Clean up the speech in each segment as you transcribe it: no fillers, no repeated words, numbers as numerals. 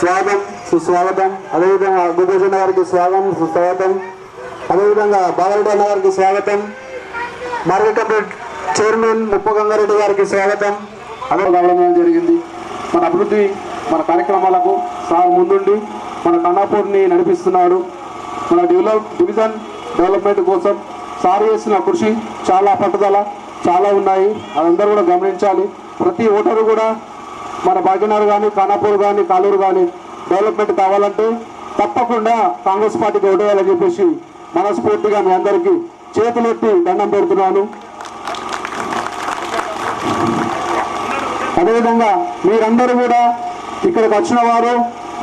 స్వాగతం సుస్వాగతం. అదేవిధంగా గుబ్బజన్న గారికి స్వాగతం సుస్వాగతం. అదేవిధంగా బాలరెడ్డి అన్న గారికి స్వాగతం. మార్కెట్ కమిటీ చైర్మన్ ముప్పగంగారెడ్డి గారికి స్వాగతం. అదే రావడం జరిగింది. మన అభివృద్ధి మన కార్యక్రమాలకు సార్ ముందుండి మన కన్నాపూర్ని నడిపిస్తున్నాడు. మన డివిజన్ డెవలప్మెంట్ కోసం సార్ చేసిన కృషి చాలా పట్టుదల చాలా ఉన్నాయి. అదందరూ కూడా గమనించాలి. ప్రతి ఓటరు కూడా మన భాగ్యనగర్ కానీ ఖానాపూర్ కానీ కాలూరు కానీ డెవలప్మెంట్ కావాలంటే తప్పకుండా కాంగ్రెస్ పార్టీకి ఓటేయాలని చెప్పేసి మనస్ఫూర్తిగా మీ అందరికీ చేతులెత్తి దండం పెడుతున్నాను. అదేవిధంగా మీరందరూ కూడా ఇక్కడికి వచ్చిన వారు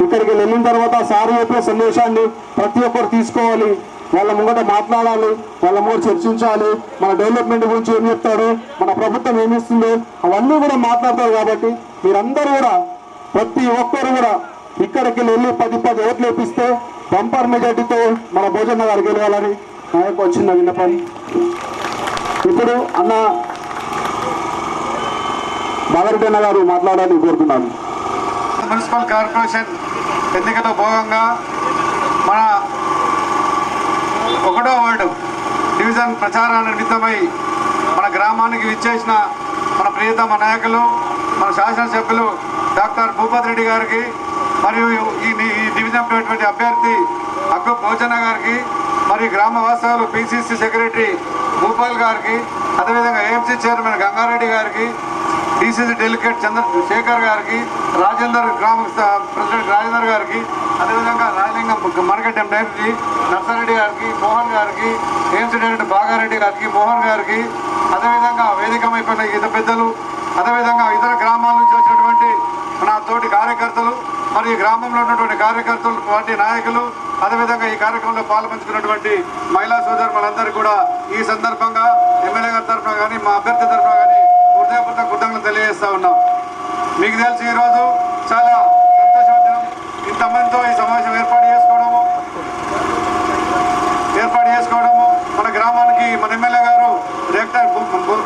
ఇక్కడికి వెళ్ళిన తర్వాత సార్ చెప్పే సందేశాన్ని ప్రతి ఒక్కరు తీసుకోవాలి. వాళ్ళ ముంగట మాట్లాడాలి, వాళ్ళ ముంగట చర్చించాలి. మన డెవలప్మెంట్ గురించి ఏం చెప్తాడు, మన ప్రభుత్వం ఏమిస్తుందో అవన్నీ కూడా మాట్లాడతారు. కాబట్టి మీరందరూ కూడా ప్రతి ఒక్కరు కూడా ఇక్కడికి వెళ్ళి 10 ఓట్లు వేపిస్తే బంపర్ మెజార్టీతో మన భోజన గారు గెలవాలని నా యొక్క వచ్చిన విన్నపం. ఇప్పుడు అన్న బాలరెడ్డి అన్న గారు మాట్లాడాలని కోరుతున్నాను. మున్సిపల్ కార్పొరేషన్ ఎన్నికల భాగంగా మన 1వ వార్డు డివిజన్ ప్రచార నిమిత్తమై మన గ్రామానికి విచ్చేసిన మన ప్రియతమ నాయకులు మన శాసనసభ్యులు డాక్టర్ భూపతి రెడ్డి గారికి మరియు ఈ డివిజన్ ఉన్నటువంటి అభ్యర్థి అక్కు భోజన గారికి మరియు గ్రామ వాస్తవులు పిసిసి సెక్రటరీ భూపాల్ గారికి అదేవిధంగా ఏఎంసీ చైర్మన్ గంగారెడ్డి గారికి డిసిసి డెలిగేట్ చంద్రశేఖర్ గారికి రాజేందర్ గ్రామ ప్రెసిడెంట్ రాజేందర్ గారికి అదేవిధంగా రాయలింగం మార్కెట్ డైరెక్టరీ నర్సారెడ్డి గారికి మోహన్ గారికి ఏఎంసీ డైరెక్టర్ బాగారెడ్డి గారికి మోహన్ గారికి అదేవిధంగా వేదికమైపోయిన ఇతర పెద్దలు అదేవిధంగా ఇతర గ్రామాల నుంచి వచ్చినటువంటి మన తోటి కార్యకర్తలు మరియు గ్రామంలో ఉన్నటువంటి కార్యకర్తలు పార్టీ నాయకులు అదేవిధంగా ఈ కార్యక్రమంలో పాల్పంచుకున్నటువంటి మహిళా సోదరులందరూ కూడా ఈ సందర్భంగా ఎమ్మెల్యే గారి తరఫున కానీ మా అభ్యర్థి తరఫున కానీ హృదయపూర్వక కృతజ్ఞతలు తెలియజేస్తా ఉన్నాం. మీకు తెలిసి ఈరోజు చాలా సంతోషవంతం ఇంతమందితో ఈ సమావేశం ఏర్పాటు చేసుకోవడము మన గ్రామానికి మన ఎమ్మెల్యే గారు డైరెక్టర్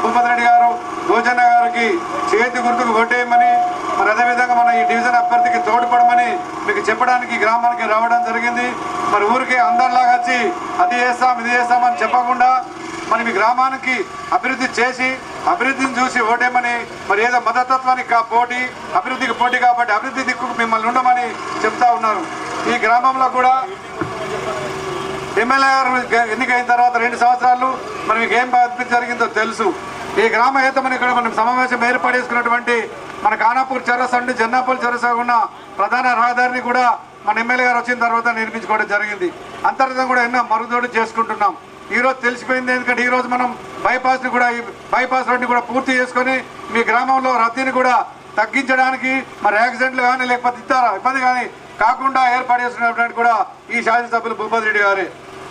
భూపతి రెడ్డి గారు భోజన్న గారికి చేతి గుర్తుకు ఓటేయమని మరి అదేవిధంగా మన ఈ డివిజన్ అభ్యర్థికి తోడ్పడమని మీకు చెప్పడానికి గ్రామానికి రావడం జరిగింది. మరి ఊరికి అందరిలాగా వచ్చి అది చేస్తాం ఇది చేస్తామని చెప్పకుండా మరి మీ గ్రామానికి అభివృద్ధి చేసి అభివృద్ధిని చూసి ఓటేమని మరి ఏదో మతతత్వానికి పోటీ అభివృద్ధికి పోటీ కాబట్టి అభివృద్ధి దిక్కుకు మిమ్మల్ని ఉండమని చెప్తా ఉన్నారు. ఈ గ్రామంలో కూడా ఎమ్మెల్యే గారు ఎన్నికైన తర్వాత 2 సంవత్సరాలు మరి మీకు ఏం అభివృద్ధి జరిగిందో తెలుసు. ఈ గ్రామ ఏతమని ఇక్కడ మనం సమావేశం ఏర్పాటు చేసుకున్నటువంటి మన ఖానాపూర్ చౌరస్తా నుండి జన్నాపూర్ చౌరస్తా ఉన్న ప్రధాన రహదారిని కూడా మన ఎమ్మెల్యే గారు వచ్చిన తర్వాత నిర్మించుకోవడం జరిగింది. అంతర్గతం కూడా ఎన్నో మరుగుదోడు చేసుకుంటున్నాం. ఈరోజు తెలిసిపోయింది ఎందుకంటే ఈరోజు మనం బైపాస్ని కూడా ఈ బైపాస్ రోడ్ని కూడా పూర్తి చేసుకొని మీ గ్రామంలో రద్దీని కూడా తగ్గించడానికి మరి యాక్సిడెంట్లు కానీ లేకపోతే ఇతర ఇబ్బంది కానీ కాకుండా ఏర్పాటు చేస్తున్నటువంటి కూడా ఈ శాసనసభ్యులు భూపతి రెడ్డి గారే.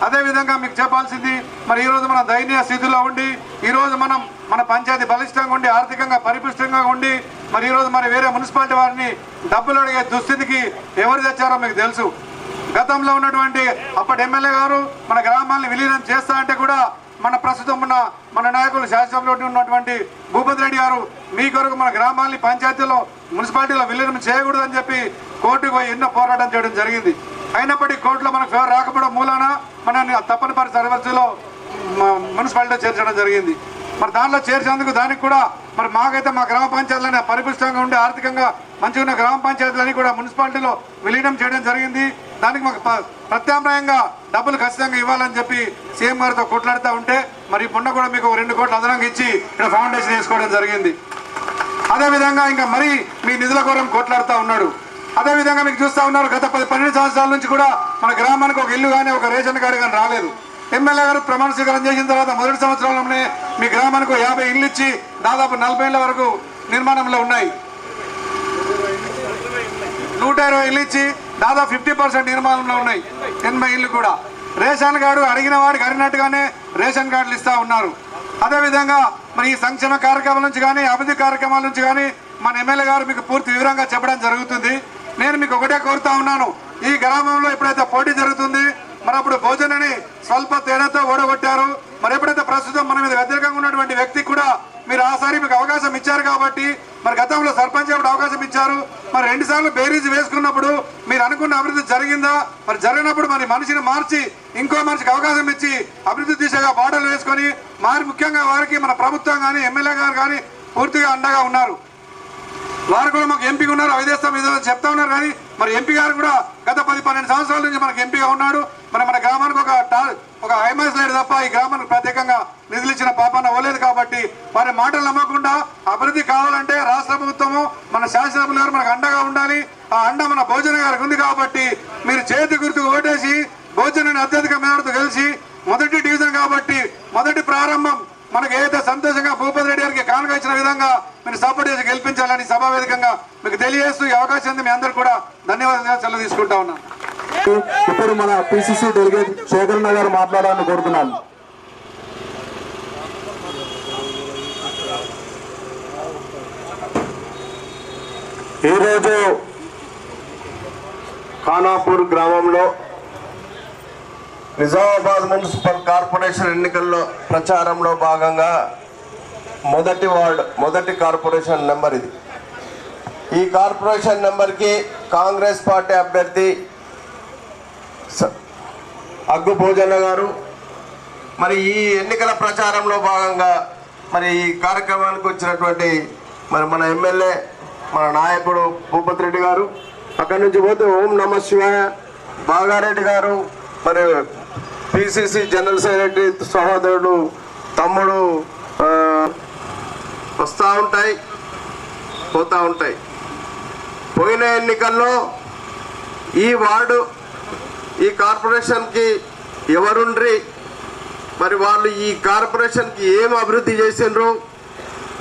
అదేవిధంగా మీకు చెప్పాల్సింది మరి ఈరోజు మన దయనీయ స్థితిలో ఉండి ఈరోజు మనం మన పంచాయతీ బలిష్టంగా ఉండి ఆర్థికంగా పరిపుష్టంగా ఉండి మరి ఈరోజు మరి వేరే మున్సిపాలిటీ వారిని డబ్బులు అడిగే దుస్థితికి ఎవరు తెచ్చారో మీకు తెలుసు. గతంలో ఉన్నటువంటి అప్పటి ఎమ్మెల్యే గారు మన గ్రామాన్ని విలీనం చేస్తా అంటే కూడా మన ప్రస్తుతం ఉన్న మన నాయకులు శాసనసభలో ఉన్నటువంటి భూపతి రెడ్డి గారు మీ కొరకు మన గ్రామాన్ని పంచాయతీలో మున్సిపాలిటీలో విలీనం చేయకూడదని చెప్పి కోర్టుకు పోయి ఎన్నో పోరాటం చేయడం జరిగింది. అయినప్పటికీ కోర్టులో మనకు ఫేవర్ రాకపోవడం మూలాన మనల్ని తప్పనిసరి సర్వీసులో మున్సిపాలిటీలో చేర్చడం జరిగింది. మరి దానిలో చేర్చేందుకు దానికి కూడా మరి మాకైతే మా గ్రామ పంచాయతీలనే పరిపుష్టంగా ఉండి ఆర్థికంగా మంచిగా ఉన్న గ్రామ పంచాయతీలని కూడా మున్సిపాలిటీలో విలీనం చేయడం జరిగింది. దానికి మాకు ప్రత్యామ్నాయంగా డబ్బులు ఖచ్చితంగా ఇవ్వాలని చెప్పి సీఎం గారితో కొట్లాడుతూ ఉంటే మరి మొన్న కూడా మీకు 2 కోట్లు అదనంగా ఇచ్చి ఇక్కడ ఫౌండేషన్ వేసుకోవడం జరిగింది. అదేవిధంగా ఇంకా మరి మీ నిధుల కోసం కొట్లాడుతూ ఉన్నాడు. అదేవిధంగా మీకు చూస్తూ ఉన్నారు గత 12 సంవత్సరాల నుంచి కూడా మన గ్రామానికి ఒక ఇల్లు కానీ ఒక రేషన్ కార్డు కానీ రాలేదు. ఎమ్మెల్యే గారు ప్రమాణ స్వీకారం చేసిన తర్వాత మొదటి సంవత్సరంలోనే మీ గ్రామానికి 50 ఇళ్ళు ఇచ్చి దాదాపు 40 ఏళ్ల వరకు నిర్మాణంలో ఉన్నాయి. 120 ఇళ్ళు ఇచ్చి దాదాపు 50% నిర్మాణంలో ఉన్నాయి. 80 ఇళ్ళు కూడా రేషన్ కార్డు అడిగిన వాడికి అడిగినట్టుగానే రేషన్ కార్డులు ఇస్తూ ఉన్నారు. అదేవిధంగా మరి ఈ సంక్షేమ కార్యక్రమాల నుంచి కానీ అభివృద్ధి కార్యక్రమాల నుంచి కానీ మన ఎమ్మెల్యే గారు మీకు పూర్తి వివరంగా చెప్పడం జరుగుతుంది. నేను మీకు ఒకటే కోరుతా ఉన్నాను, ఈ గ్రామంలో ఎప్పుడైతే పోటీ జరుగుతుంది మరి అప్పుడు భోజనని స్వల్ప తేడాతో ఓడగొట్టారు. మరి ఎప్పుడైతే ప్రస్తుతం మన మీద వ్యతిరేకంగా ఉన్నటువంటి వ్యక్తి కూడా మీరు ఆసారి మీకు అవకాశం ఇచ్చారు కాబట్టి మరి గతంలో సర్పంచ్ అప్పుడు అవకాశం ఇచ్చారు. మరి 2 సార్లు బేరీజ్ వేసుకున్నప్పుడు మీరు అనుకున్న అభివృద్ధి జరిగిందా? మరి జరిగినప్పుడు మరి మనిషిని మార్చి ఇంకో మనిషికి అవకాశం ఇచ్చి అభివృద్ధి దిశగా బాటలు వేసుకొని ముఖ్యంగా వారికి మన ప్రభుత్వం కానీ ఎమ్మెల్యే గారు కానీ పూర్తిగా అండగా ఉన్నారు. వారు కూడా మాకు ఎంపీగా ఉన్నారు, అవిదేస్తాం ఇదో చెప్తా ఉన్నారు. కానీ మరి ఎంపీ గారు కూడా గత 10-12 సంవత్సరాల నుంచి మనకు ఎంపీగా ఉన్నాడు. మరి మన గ్రామానికి ఒక హైమాస్ లైడ్ తప్ప ఈ గ్రామానికి ప్రత్యేకంగా నిధులు ఇచ్చిన పాపాన పోలేదు. కాబట్టి వారి మాటలు నమ్మకుండా అభివృద్ధి కావాలంటే రాష్ట్ర ప్రభుత్వము మన శాసనసభ్యులు గారు మనకు అండగా ఉండాలి. ఆ అండ మన భోజన గారికి ఉంది. కాబట్టి మీరు చేతి గుర్తుకు ఓటేసి భోజనాన్ని అత్యధిక మేరతో కలిసి మొదటి డివిజన్ కాబట్టి మొదటి ప్రారంభం మనకి ఏదైతే సంతోషంగా భూపతి రెడ్డి గారికి కానుక ఇచ్చిన విధంగా మీరు సపోర్ట్ చేసి గెలిపించాలని సభావేదికంగా మీకు తెలియజేస్తూ ఈ అవకాశం ఉంది. మీ అందరూ కూడా ధన్యవాదాలు సెలవు తీసుకుంటా ఉన్నాను. ఇప్పుడు మన పిసిసి డెలిగేట్ శేఖరన్న గారు మాట్లాడాలని కోరుతున్నాను. ఈరోజు ఖానాపూర్ గ్రామంలో నిజామాబాద్ మున్సిపల్ కార్పొరేషన్ ఎన్నికల్లో ప్రచారంలో భాగంగా మొదటి కార్పొరేషన్ నెంబర్ ఇది. ఈ కార్పొరేషన్ నెంబర్కి కాంగ్రెస్ పార్టీ అభ్యర్థి అగ్గు భోజన్న గారు మరి ఈ ఎన్నికల ప్రచారంలో భాగంగా మరి ఈ కార్యక్రమానికి వచ్చినటువంటి మరి మన ఎమ్మెల్యే మన నాయకుడు భూపతి రెడ్డి గారు, అక్కడి నుంచి పోతే ఓం నమ శివాయ బాగారెడ్డి గారు, మరి పిసిసి జనరల్ సెక్రటరీ సహోదరుడు తమ్ముడు వస్తూ ఉంటాయి పోతూ ఉంటాయి. పోయిన ఎన్నికల్లో ఈ వార్డు ఈ కార్పొరేషన్కి ఎవరుండ్రి, మరి వాళ్ళు ఈ కార్పొరేషన్కి ఏం అభివృద్ధి చేసిండ్రు,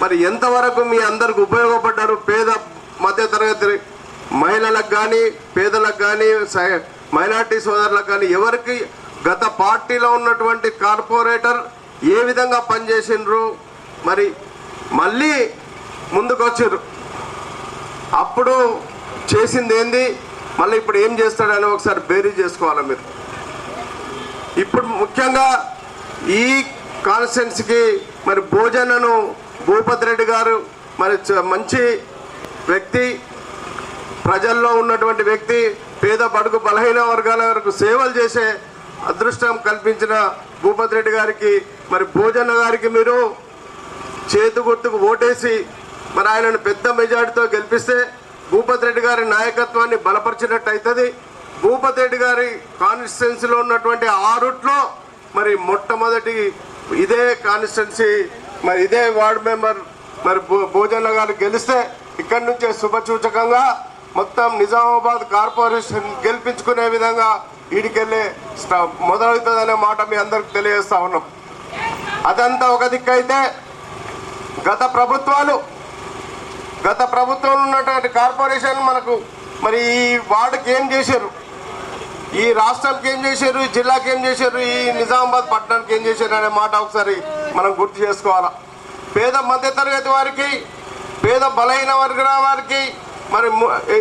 మరి ఎంతవరకు మీ అందరికి ఉపయోగపడ్డారు, పేద మధ్యతరగతి మహిళలకు కానీ పేదలకు కానీ మైనార్టీ సోదరులకు కానీ ఎవరికి గత పార్టీలో ఉన్నటువంటి కార్పొరేటర్ ఏ విధంగా పనిచేసిండ్రు, మరి మళ్ళీ ముందుకు వచ్చారు. అప్పుడు చేసింది ఏంది, మళ్ళీ ఇప్పుడు ఏం చేస్తాడని ఒకసారి బేరీ చేసుకోవాలి మీరు. ఇప్పుడు ముఖ్యంగా ఈ కాన్స్టిట్యున్సీకి మరి భోజనను భూపతి రెడ్డి గారు మరి మంచి వ్యక్తి, ప్రజల్లో ఉన్నటువంటి వ్యక్తి, పేద బడుగు బలహీన వర్గాల వరకు సేవలు చేసే అదృష్టం కల్పించిన భూపతి రెడ్డి గారికి మరి భోజన గారికి మీరు చేతు గుర్తుకు ఓటేసి మరి ఆయనను పెద్ద మెజార్టీతో గెలిపిస్తే భూపతి రెడ్డి గారి నాయకత్వాన్ని బలపరిచినట్టు అవుతుంది. భూపతి రెడ్డి గారి కాన్స్టిట్యున్సీలో ఉన్నటువంటి 6 మరి మొట్టమొదటి ఇదే కాన్స్టిట్యున్సీ మరి ఇదే వార్డు మెంబర్ మరి భోజన గారు గెలిస్తే ఇక్కడి నుంచే శుభసూచకంగా మొత్తం నిజామాబాద్ కార్పొరేషన్ గెలిపించుకునే విధంగా వీడికెళ్ళే మొదలవుతుందనే మాట మీ అందరికి తెలియజేస్తా ఉన్నాం. అదంతా ఒక దిక్కైతే గత ప్రభుత్వంలో ఉన్నటువంటి కార్పొరేషన్ మనకు మరి ఈ వార్డుకి ఏం చేశారు, ఈ రాష్ట్రానికి ఏం చేశారు, ఈ జిల్లాకి ఏం చేశారు, ఈ నిజామాబాద్ పట్టణానికి ఏం చేశారు అనే మాట ఒకసారి మనం గుర్తు చేసుకోవాలా. పేద మధ్యతరగతి వారికి, పేద బలహీన వర్గాల వారికి మరి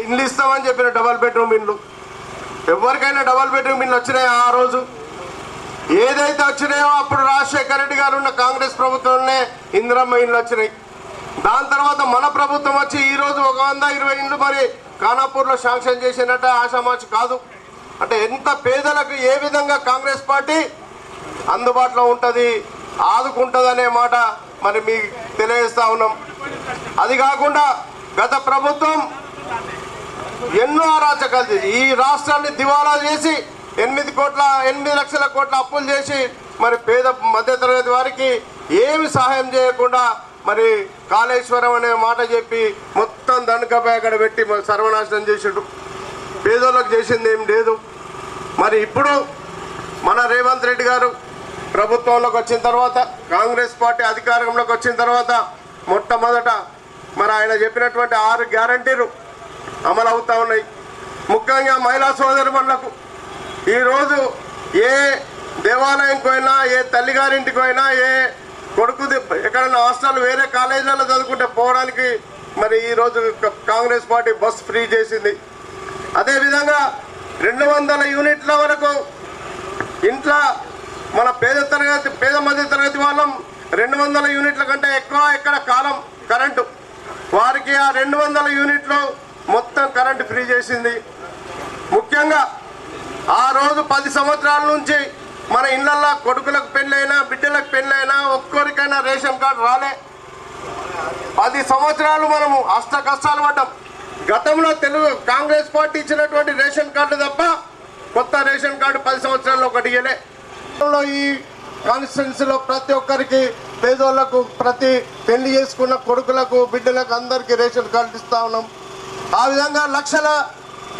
ఇండ్లు ఇస్తామని చెప్పిన డబల్ బెడ్రూమ్ ఇండ్లు, ఎవరికైనా డబల్ బెడ్రూమ్ ఇండ్లు వచ్చినాయో ఆ రోజు ఏదైతే వచ్చినాయో అప్పుడు రాజశేఖర రెడ్డి గారు ఉన్న కాంగ్రెస్ ప్రభుత్వంలోనే ఇందిరమ్మ ఇండ్లు వచ్చినాయి. దాని తర్వాత మన ప్రభుత్వం వచ్చి ఈరోజు 120 ఇండ్లు మరి ఖానాపూర్లో శాంక్షన్ చేసినట్టే ఆషామాషి కాదు. అంటే ఎంత పేదలకు ఏ విధంగా కాంగ్రెస్ పార్టీ అందుబాటులో ఉంటుంది, ఆదుకుంటుంది అనే మాట మరి మీకు తెలియజేస్తా ఉన్నాం. అది కాకుండా గత ప్రభుత్వం ఎన్నో అరాచకాలు చేసి ఈ రాష్ట్రాన్ని దివాలా చేసి 8 లక్షల కోట్ల అప్పులు చేసి మరి పేద మధ్యతరగతి వారికి ఏమి సహాయం చేయకుండా మరి కాళేశ్వరం అనే మాట చెప్పి మొత్తం దండకపై అక్కడ పెట్టి సర్వనాశనం చేసాడు. పేదోళ్ళకి చేసింది ఏం లేదు. మరి ఇప్పుడు మన రేవంత్ రెడ్డి గారు ప్రభుత్వంలోకి వచ్చిన తర్వాత, కాంగ్రెస్ పార్టీ అధికారంలోకి వచ్చిన తర్వాత మొట్టమొదట మరి ఆయన చెప్పినటువంటి 6 గ్యారంటీలు అమలు అవుతూ ఉన్నాయి. ముఖ్యంగా మహిళా సోదరులకు ఈరోజు ఏ దేవాలయంకి పోయినా, ఏ తల్లిగారింటికి పోయినా, ఏ కొడుకు ఎక్కడైనా హాస్టల్ వేరే కాలేజీలలో చదువుకుంటే పోవడానికి మరి ఈరోజు కాంగ్రెస్ పార్టీ బస్ ఫ్రీ చేసింది. అదేవిధంగా 200 యూనిట్ల వరకు ఇంట్లో మన పేద మధ్య తరగతి వాళ్ళం 200 యూనిట్ల కంటే ఎక్కువ ఇక్కడ కాలం కరెంటు. వారికి ఆ 200 యూనిట్లు మొత్తం కరెంటు ఫ్రీ చేసింది. ముఖ్యంగా ఆ రోజు 10 సంవత్సరాల నుంచి మన ఇళ్లల్లో కొడుకులకు పెళ్ళైనా బిడ్డలకు పెళ్ళైనా ఒక్కొరికైనా రేషన్ కార్డు రాలే. 10 సంవత్సరాలు మనము అష్ట కష్టాలు పడ్డాం. గతంలో కాంగ్రెస్ పార్టీ ఇచ్చినటువంటి రేషన్ కార్డు తప్ప కొత్త రేషన్ కార్డు 10 సంవత్సరాల్లో ఒకటి ఇయ్యలే. ఈ కాన్స్టిట్యున్సీలో ప్రతి ఒక్కరికి పేదోళ్లకు ప్రతి పెళ్లి చేసుకున్న కొడుకులకు బిడ్డలకు అందరికీ రేషన్ కార్డు ఇస్తా ఉన్నాం. ఆ విధంగా లక్షల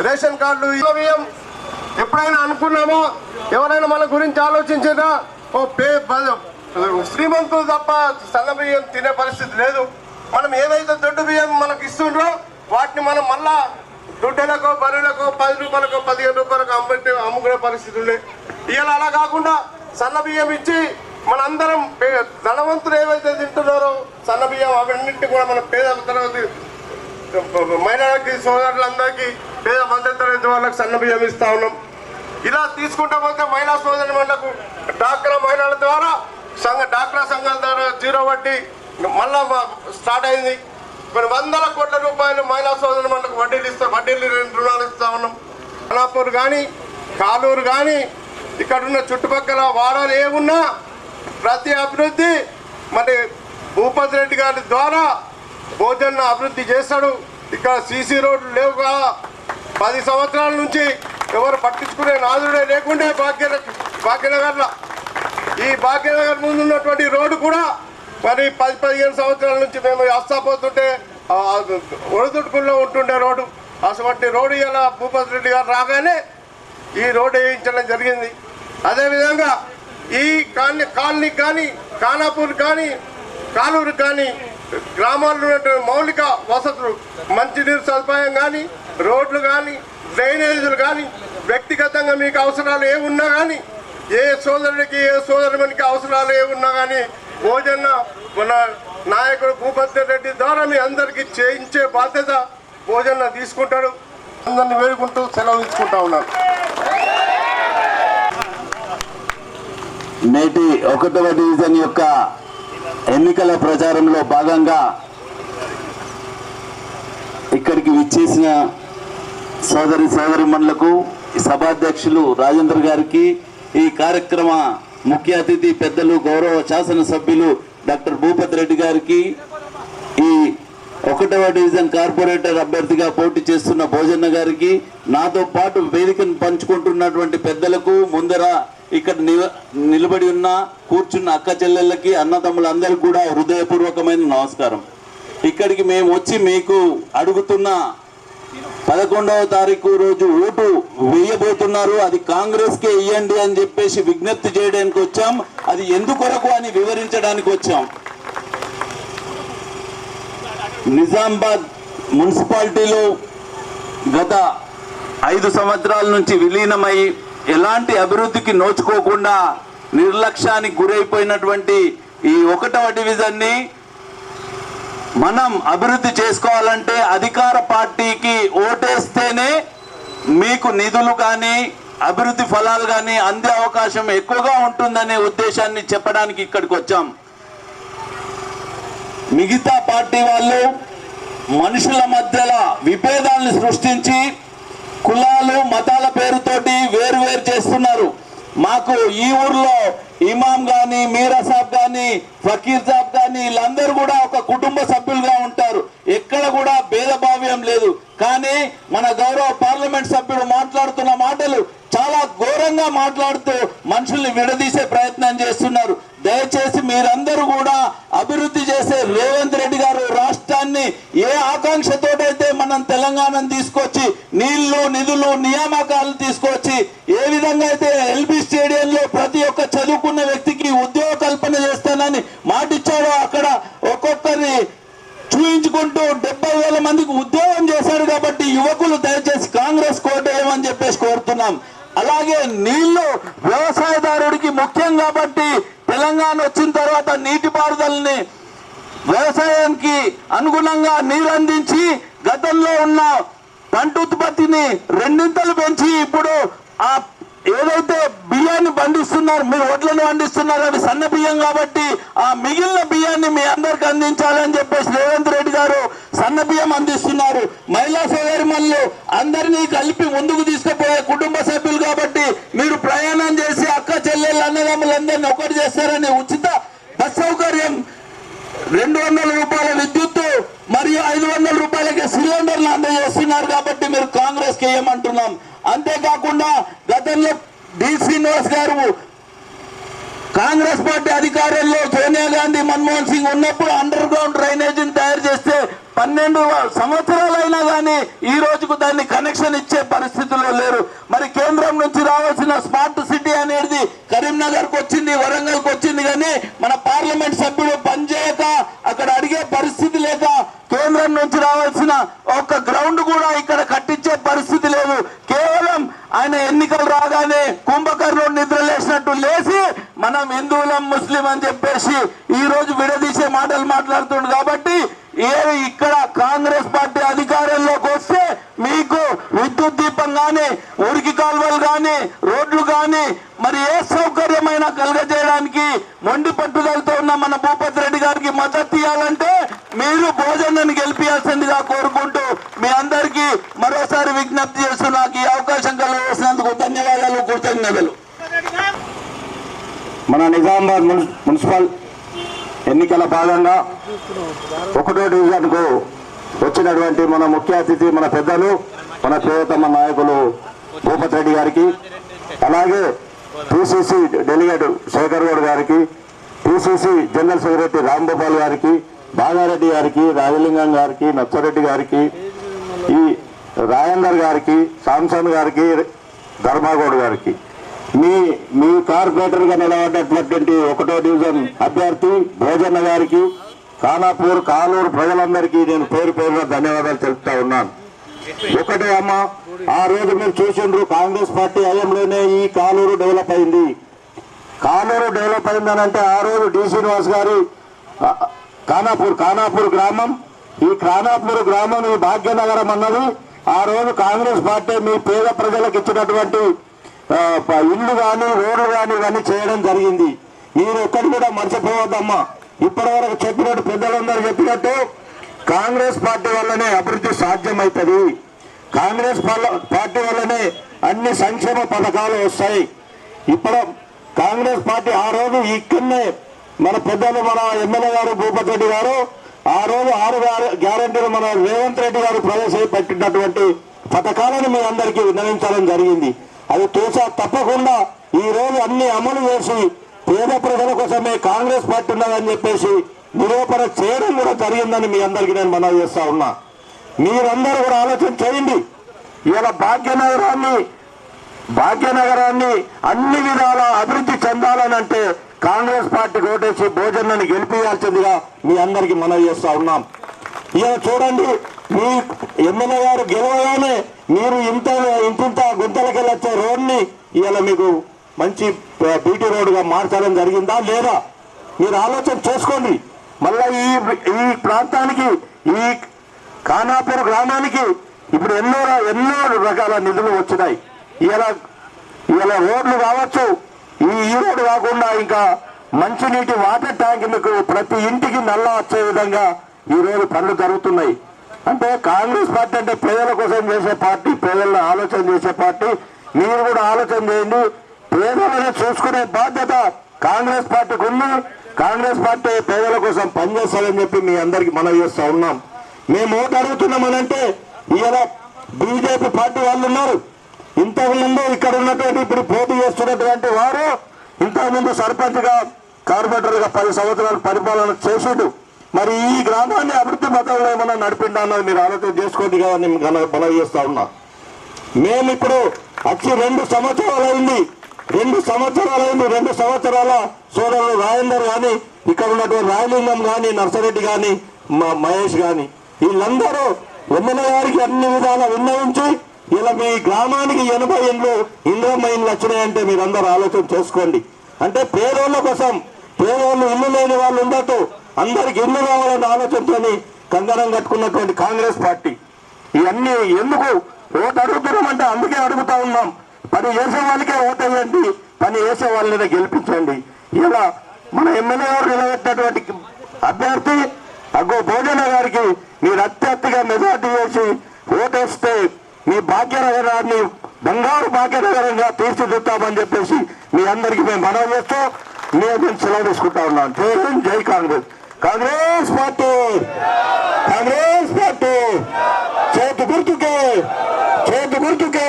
రేషన్ కార్డులు బియ్యం ఎప్పుడైనా అనుకున్నామో ఎవరైనా మన గురించి ఆలోచించినా శ్రీమంతులు తప్ప సన్న బియ్యం తినే పరిస్థితి లేదు. మనం ఏదైతే దొడ్డు బియ్యం మనకు ఇస్తుండ్రో వాటిని మనం మళ్ళా దుడ్డలకు బర్రెలకు 10 రూపాయలకు 15 రూపాయలకు అమ్ముకునే పరిస్థితి ఉండే. ఇవాళ అలా కాకుండా సన్న బియ్యం ఇచ్చి మనందరం ధనవంతులు ఏవైతే తింటున్నారో సన్న బియ్యం అవన్నింటినీ కూడా మన పేద తరగతి మైనారిటీ సోదరులందరికీ పేద మధ్యతరగతి వాళ్ళకి సన్న బియ్యం ఇస్తా ఉన్నాం. ఇలా తీసుకుంటా పోతే మహిళా సోదరి మండలకు డాక్రా మహిళల ద్వారా డాక్రా సంఘాల ద్వారా 0 వడ్డీ మళ్ళా స్టార్ట్ అయింది. కొన్ని 100 కోట్ల రూపాయలు మహిళా సోదరి మండలకు వడ్డీలు రుణాలు ఇస్తా ఉన్నాం. అనాపూర్ కానీ కాలూరు కానీ ఇక్కడున్న చుట్టుపక్కల వాడాలు ఏమున్నా ప్రతి అభివృద్ధి మరి భూపతి రెడ్డి గారి ద్వారా భోజన అభివృద్ధి చేస్తాడు. ఇక్కడ సీసీ రోడ్లు లేవు కదా, 10 సంవత్సరాల నుంచి ఎవరు పట్టించుకునే నాదుడే లేకుండే భాగ్యనగర్లో. ఈ భాగ్యనగర్ ముందు ఉన్నటువంటి రోడ్డు కూడా మరి 10-15 సంవత్సరాల నుంచి మేము వస్తాపోతుంటే ఒడిదుడుకుల్లో ఉంటుండే రోడ్డు. అటువంటి రోడ్డు ఇలా భూపతి రెడ్డి గారు రాగానే ఈ రోడ్డు వేయించడం జరిగింది. అదేవిధంగా ఈ కాలనీకి కానీ ఖానాపూర్ కానీ కాలూరు కానీ గ్రామాల్లో ఉన్నటువంటి మౌలిక వసతులు మంచినీరు సదుపాయం కానీ రోడ్లు కానీ డ్రైనేజీలు కానీ వ్యక్తిగతంగా మీకు అవసరాలు ఏమున్నా కానీ ఏ సోదరుడికి ఏ సోదరునికి అవసరాలు ఏమున్నా కానీ భోజన మన నాయకుడు భూపతి రెడ్డి ద్వారా మీ అందరికీ చేయించే బాధ్యత భోజన తీసుకుంటాడు. అందరిని వేడుకుంటూ సెలవు తీసుకుంటా ఉన్నాను. నేటి 1వ డివిజన్ యొక్క ఎన్నికల ప్రచారంలో భాగంగా ఇక్కడికి విచ్చేసిన సోదరిమణులకు సభాధ్యక్షులు రాజేంద్ర గారికి, ఈ కార్యక్రమ ముఖ్య అతిథి పెద్దలు గౌరవ శాసనసభ్యులు డాక్టర్ భూపతి రెడ్డి గారికి, ఈ 1వ డివిజన్ కార్పొరేటర్ అభ్యర్థిగా పోటీ చేస్తున్న భోజన్న గారికి, నాతో పాటు వేదికను పంచుకుంటున్నటువంటి పెద్దలకు, ముందర ఇక్కడ నిలబడి ఉన్న కూర్చున్న అక్క చెల్లెళ్ళకి, అన్నదమ్ములందరికీ కూడా హృదయపూర్వకమైన నమస్కారం. ఇక్కడికి మేము వచ్చి మీకు అడుగుతున్న 11వ తారీఖు రోజు ఓటు వేయబోతున్నారు, అది కాంగ్రెస్కే ఇయ్యండి అని చెప్పేసి విజ్ఞప్తి చేయడానికి వచ్చాం. అది ఎందుకొరకు అని వివరించడానికి వచ్చాం. నిజామాబాద్ మున్సిపాలిటీలో గత 5 సంవత్సరాల నుంచి విలీనమై ఎలాంటి అభివృద్ధికి నోచుకోకుండా నిర్లక్ష్యానికి గురైపోయినటువంటి ఈ 1వ డివిజన్ని మనం అభివృద్ధి చేసుకోవాలంటే అధికార పార్టీకి ఓటేస్తేనే మీకు నిధులు కానీ అభివృద్ధి ఫలాలు కానీ అందే అవకాశం ఎక్కువగా ఉంటుందనే ఉద్దేశాన్ని చెప్పడానికి ఇక్కడికి వచ్చాం. మిగతా పార్టీ వాళ్ళు మనుషుల మధ్యలో విభేదాలను సృష్టించి కులాలు మతాల పేరుతోటి వేరు చేస్తున్నారు. మాకు ఈ ఊర్లో ఇమాం కానీ మీరా సాబ్ కానీ ఫకీర్ సాబ్ కానీ వీళ్ళందరూ కూడా ఒక కుటుంబ సభ్యులుగా ఉంటారు. ఎక్కడ కూడా భేదభావ్యం లేదు. కానీ మన గౌరవ పార్లమెంట్ సభ్యుడు మాట్లాడుతున్న మాటలు చాలా ఘోరంగా మాట్లాడుతూ మనుషుల్ని విడదీసే ప్రయత్నం చేస్తున్నారు. దయచేసి మీరందరూ కూడా అభివృద్ధి చేసే రేవంత్ రెడ్డి గారు రాష్ట్రాన్ని ఏ ఆకాంక్షతోటైతే మనం తెలంగాణను తీసుకొచ్చి నీళ్లు నిధులు నియామకాలు తీసుకొచ్చి ఏ విధంగా అయితే ఎల్బీ స్టేడియంలో ప్రతి ఒక్క చదువుకున్న వ్యక్తికి ఉద్యోగ కల్పన చేస్తానని మాటిచ్చాడో అక్కడ ఒక్కొక్కరిని చూయించుకుంటూ 70,000 మందికి ఉద్యోగం చేశారు. కాబట్టి యువకులు దయచేసి కాంగ్రెస్ కోటేయమని చెప్పేసి కోరుతున్నాం. అలాగే నీళ్లు వ్యవసాయదారుడికి ముఖ్యం కాబట్టి తెలంగాణ వచ్చిన తర్వాత నీటిపారుదలని వ్యవసాయానికి అనుగుణంగా నీరు అందించి గతంలో ఉన్న పంట ఉత్పత్తిని 2 పెంచి ఇప్పుడు ఆ ఏదైతే బియ్యాన్ని పండిస్తున్నారు మీరు వడ్లను పండిస్తున్నారు, అవి సన్న బియ్యం కాబట్టి ఆ మిగిలిన బియ్యాన్ని మీ అందరికి అందించాలని చెప్పేసి రేవంత్ రెడ్డి గారు సన్న బియ్యం అందిస్తున్నారు. మహిళా సోదరిమణులు అందరినీ కలిపి ముందుకు తీసుకుపోయే కుటుంబ సభ్యులు కాబట్టి మీరు ప్రయాణం చేసి అక్క చెల్లెళ్ళు అన్నదమ్ములందరినీ ఒకటి చేస్తారని ఉచిత బస్ సౌకర్యం, 200 రూపాయల విద్యుత్తు మరియు 500 రూపాయలకి సిలిండర్లు అందజేస్తున్నారు కాబట్టి మీరు కాంగ్రెస్ కి ఏమంటున్నాం. అంతేకాకుండా గతంలో డి శ్రీనివాస్ గారు కాంగ్రెస్ పార్టీ అధికారంలో సోనియా గాంధీ మన్మోహన్ సింగ్ ఉన్నప్పుడు అండర్ గ్రౌండ్ డ్రైనేజీని తయారు చేస్తే 12 సంవత్సరాలైనా కానీ ఈ రోజుకు దాన్ని కనెక్షన్ ఇచ్చే పరిస్థితుల్లో లేరు. మరి కేంద్రం నుంచి రావాల్సిన స్మార్ట్ సిటీ అనేది కరీంనగర్కి వచ్చింది, వరంగల్కి వచ్చింది, కానీ మన పార్లమెంట్ సభ్యుడు పనిచేయక అక్కడ అడిగే పరిస్థితి లేక కేంద్రం నుంచి రావాల్సిన ఒక గ్రౌండ్ కూడా ఇక్కడ కట్టించే పరిస్థితి లేదు. కేవలం ఆయన ఎన్నికలు రాగానే కుంభకర్ణుడు నిద్రలేసినట్టు లేచి మనం హిందువులం ముస్లిం అని చెప్పేసి ఈ రోజు విడదీసే మాటలు మాట్లాడుతుండు. కాబట్టి ఇక్కడ కాంగ్రెస్ పార్టీ అధికారంలోకి వస్తే మీకు విద్యుత్ దీపం కానీ, ఉరికి కాలువలు కానీ, రోడ్లు కానీ మరి ఏ సౌకర్యమైనా కలుగజేయడానికి మొండి పట్టుదలతో ఉన్న మన భూపతి రెడ్డి గారికి మద్దతు ఇవ్వాలంటే మీరు భోజనాన్ని గెలిపించాల్సిందిగా కోరుకుంటూ మీ అందరికీ మరోసారి విజ్ఞప్తి చేస్తూ నాకు ఈ అవకాశం కలుగజేసినందుకు ధన్యవాదాలు, కృతజ్ఞతలు. మన నిజామాబాద్ మున్సిపల్ ఎన్నికల భాగంగా 1వ డివిజన్కు వచ్చినటువంటి మన ముఖ్య అతిథి, మన పెద్దలు, మన ప్రియతమ నాయకులు భూపతి రెడ్డి గారికి, అలాగే పిసిసి డెలిగేట్ శేఖర్ గౌడ్ గారికి, పిసిసి జనరల్ సెక్రటరీ రాంగోపాల్ గారికి, బాగారెడ్డి గారికి, రాజలింగం గారికి, నచ్చరెడ్డి గారికి, ఈ రాజేందర్ గారికి, సాంసన్ గారికి, ధర్మాగౌడ్ గారికి, మీ కార్పొరేటర్ గా నిలబడ్డటువంటి 1వ డివిజన్ అభ్యర్థి భోజన్న గారికి, ఖానాపూర్ కాలూరు ప్రజలందరికీ నేను పేరు పేరున ధన్యవాదాలు తెలుపుతా ఉన్నాను. ఒకటే అమ్మ, ఆ రోజు మీరు చూసిండ్రు కాంగ్రెస్ పార్టీ హయాంలోనే ఈ కాలూరు డెవలప్ అయింది. కాలూరు డెవలప్ అయిందనంటే ఆ రోజు డి శ్రీనివాస్ గారి ఖానాపూర్ గ్రామం, ఈ ఖానాపూర్ గ్రామం ఈ భాగ్యనగరం అన్నది ఆ రోజు కాంగ్రెస్ పార్టీ మీ పేద ప్రజలకు ఇచ్చినటువంటి ఇల్లు కానీ, రోడ్లు కానీ ఇవన్నీ చేయడం జరిగింది. మీరు ఎక్కడి కూడా మర్చిపోవద్దమ్మా. ఇప్పటివరకు చెప్పినట్టు పెద్దలందరూ చెప్పినట్టు కాంగ్రెస్ పార్టీ వల్లనే అభివృద్ధి సాధ్యమవుతుంది. కాంగ్రెస్ పార్టీ వల్లనే అన్ని సంక్షేమ పథకాలు వస్తాయి. ఇప్పుడు కాంగ్రెస్ పార్టీ ఆ రోజు ఇక్కడనే మన పెద్దలు, మన ఎమ్మెల్యే గారు భూపతి రెడ్డి గారు ఆ రోజు 6 గ్యారెంటీలు మన రేవంత్ రెడ్డి గారు ప్రవేశపెట్టినటువంటి పథకాలను మీ అందరికీ విన్నవించడం జరిగింది. అది తప్పకుండా ఈ రోజు అన్ని అమలు చేసి పేద ప్రజల కోసమే కాంగ్రెస్ పార్టీ ఉన్నదని చెప్పేసి నిరూపణ చేయడం కూడా జరిగిందని మీ అందరికీ నేను మనవి చేస్తా ఉన్నా. మీరందరూ కూడా ఆలోచన చేయండి. ఇలా భాగ్యనగరాన్ని అన్ని విధాల అభివృద్ధి చెందాలనంటే కాంగ్రెస్ పార్టీకి ఓటేసి భోజనాన్ని గెలిపించాల్సిందిగా మీ అందరికీ మనవి చేస్తా ఉన్నాం. ఇలా చూడండి, మీ ఎమ్మెల్యే గారు గెలవగానే మీరు ఇంత గుంతలకి వచ్చే రోడ్ని ఇవాళ మీకు మంచి బీటీ రోడ్డుగా మార్చడం జరిగిందా లేదా మీరు ఆలోచన చేసుకోండి. మళ్ళా ఈ ప్రాంతానికి, ఈ ఖానాపూర్ గ్రామానికి ఇప్పుడు ఎన్నో రకాల నిధులు వచ్చినాయి. ఇలా రోడ్లు కావచ్చు, ఈ రోడ్డు కాకుండా ఇంకా మంచినీటి వాటర్ ట్యాంక్ మీకు ప్రతి ఇంటికి నల్ల వచ్చే విధంగా ఈ రోజు పనులు జరుగుతున్నాయి. అంటే కాంగ్రెస్ పార్టీ అంటే ప్రజల కోసం చేసే పార్టీ, ప్రజలను ఆలోచన చేసే పార్టీ. మీరు కూడా ఆలోచన చేయండి. పేదలను చూసుకునే బాధ్యత కాంగ్రెస్ పార్టీకి ఉంది. కాంగ్రెస్ పార్టీ పేదల కోసం పనిచేస్తారని చెప్పి మీ అందరికి మనవి చేస్తా ఉన్నాం. మేము ఓటు అడుగుతున్నామనంటే ఇలా బీజేపీ పార్టీ వాళ్ళు ఉన్నారు. ఇంతకుముందు ఇక్కడ ఉన్నటువంటి ఇప్పుడు పోటీ చేస్తున్నటువంటి వారు ఇంతకుముందు సర్పంచ్ గా, కార్పొరేటర్ గా 10 సంవత్సరాలు పరిపాలన చేసిండు. మరి ఈ గ్రామాన్ని అభివృద్ధి మతంలో ఏమన్నా నడిపిండా అన్నది మీరు ఆలోచన చేసుకోండి కదా అని మనవి చేస్తా ఉన్నా. మేము ఇప్పుడు వచ్చి 2 సంవత్సరాలు అయింది. 2 సంవత్సరాల సోదరులు రాజేందర్ కానీ, ఇక్కడ ఉన్నటువంటి రాయలింగం కానీ, నర్సరెడ్డి కానీ, మహేష్ కానీ వీళ్ళందరూ ఎమ్మెల్యే గారికి అన్ని విధాలా విన్నవించి ఇలా మీ గ్రామానికి 80 ఇండ్లు ఇంద్రమ్మ ఇండ్లు వచ్చినాయంటే మీరందరూ ఆలోచన చేసుకోండి. అంటే పేదోళ్ళ కోసం, పేదోళ్ళు ఇల్లు లేని వాళ్ళు ఉండటం, అందరికి ఇల్లు రావాలన్న ఆలోచనతోని కంగనం కట్టుకున్నటువంటి కాంగ్రెస్ పార్టీ ఇవన్నీ ఎందుకు ఓటు అడుగుతున్నామంటే అందుకే అడుగుతా ఉన్నాం. పని చేసే వాళ్ళకే ఓటు వేయండి, పని చేసే వాళ్ళని గెలిపించండి. ఇలా మన ఎమ్మెల్యే గారు నిలబెట్టినటువంటి అభ్యర్థి అగ్గో భోజన గారికి మీరు అత్యధిక మెజార్టీ చేసి ఓటేస్తే మీ భాగ్యనగరాన్ని బంగారు భాగ్యనగరంగా తీర్చిదిద్దామని చెప్పేసి మీ అందరికీ మేము మనవి చేస్తూ నేను సెలవు తీసుకుంటా ఉన్నాను. జై హింద్, జై కాంగ్రెస్. కాంగ్రెస్ పార్టీ, కాంగ్రెస్ పార్టీ, చేతు గుర్తుకే, చేతు గుర్తుకే.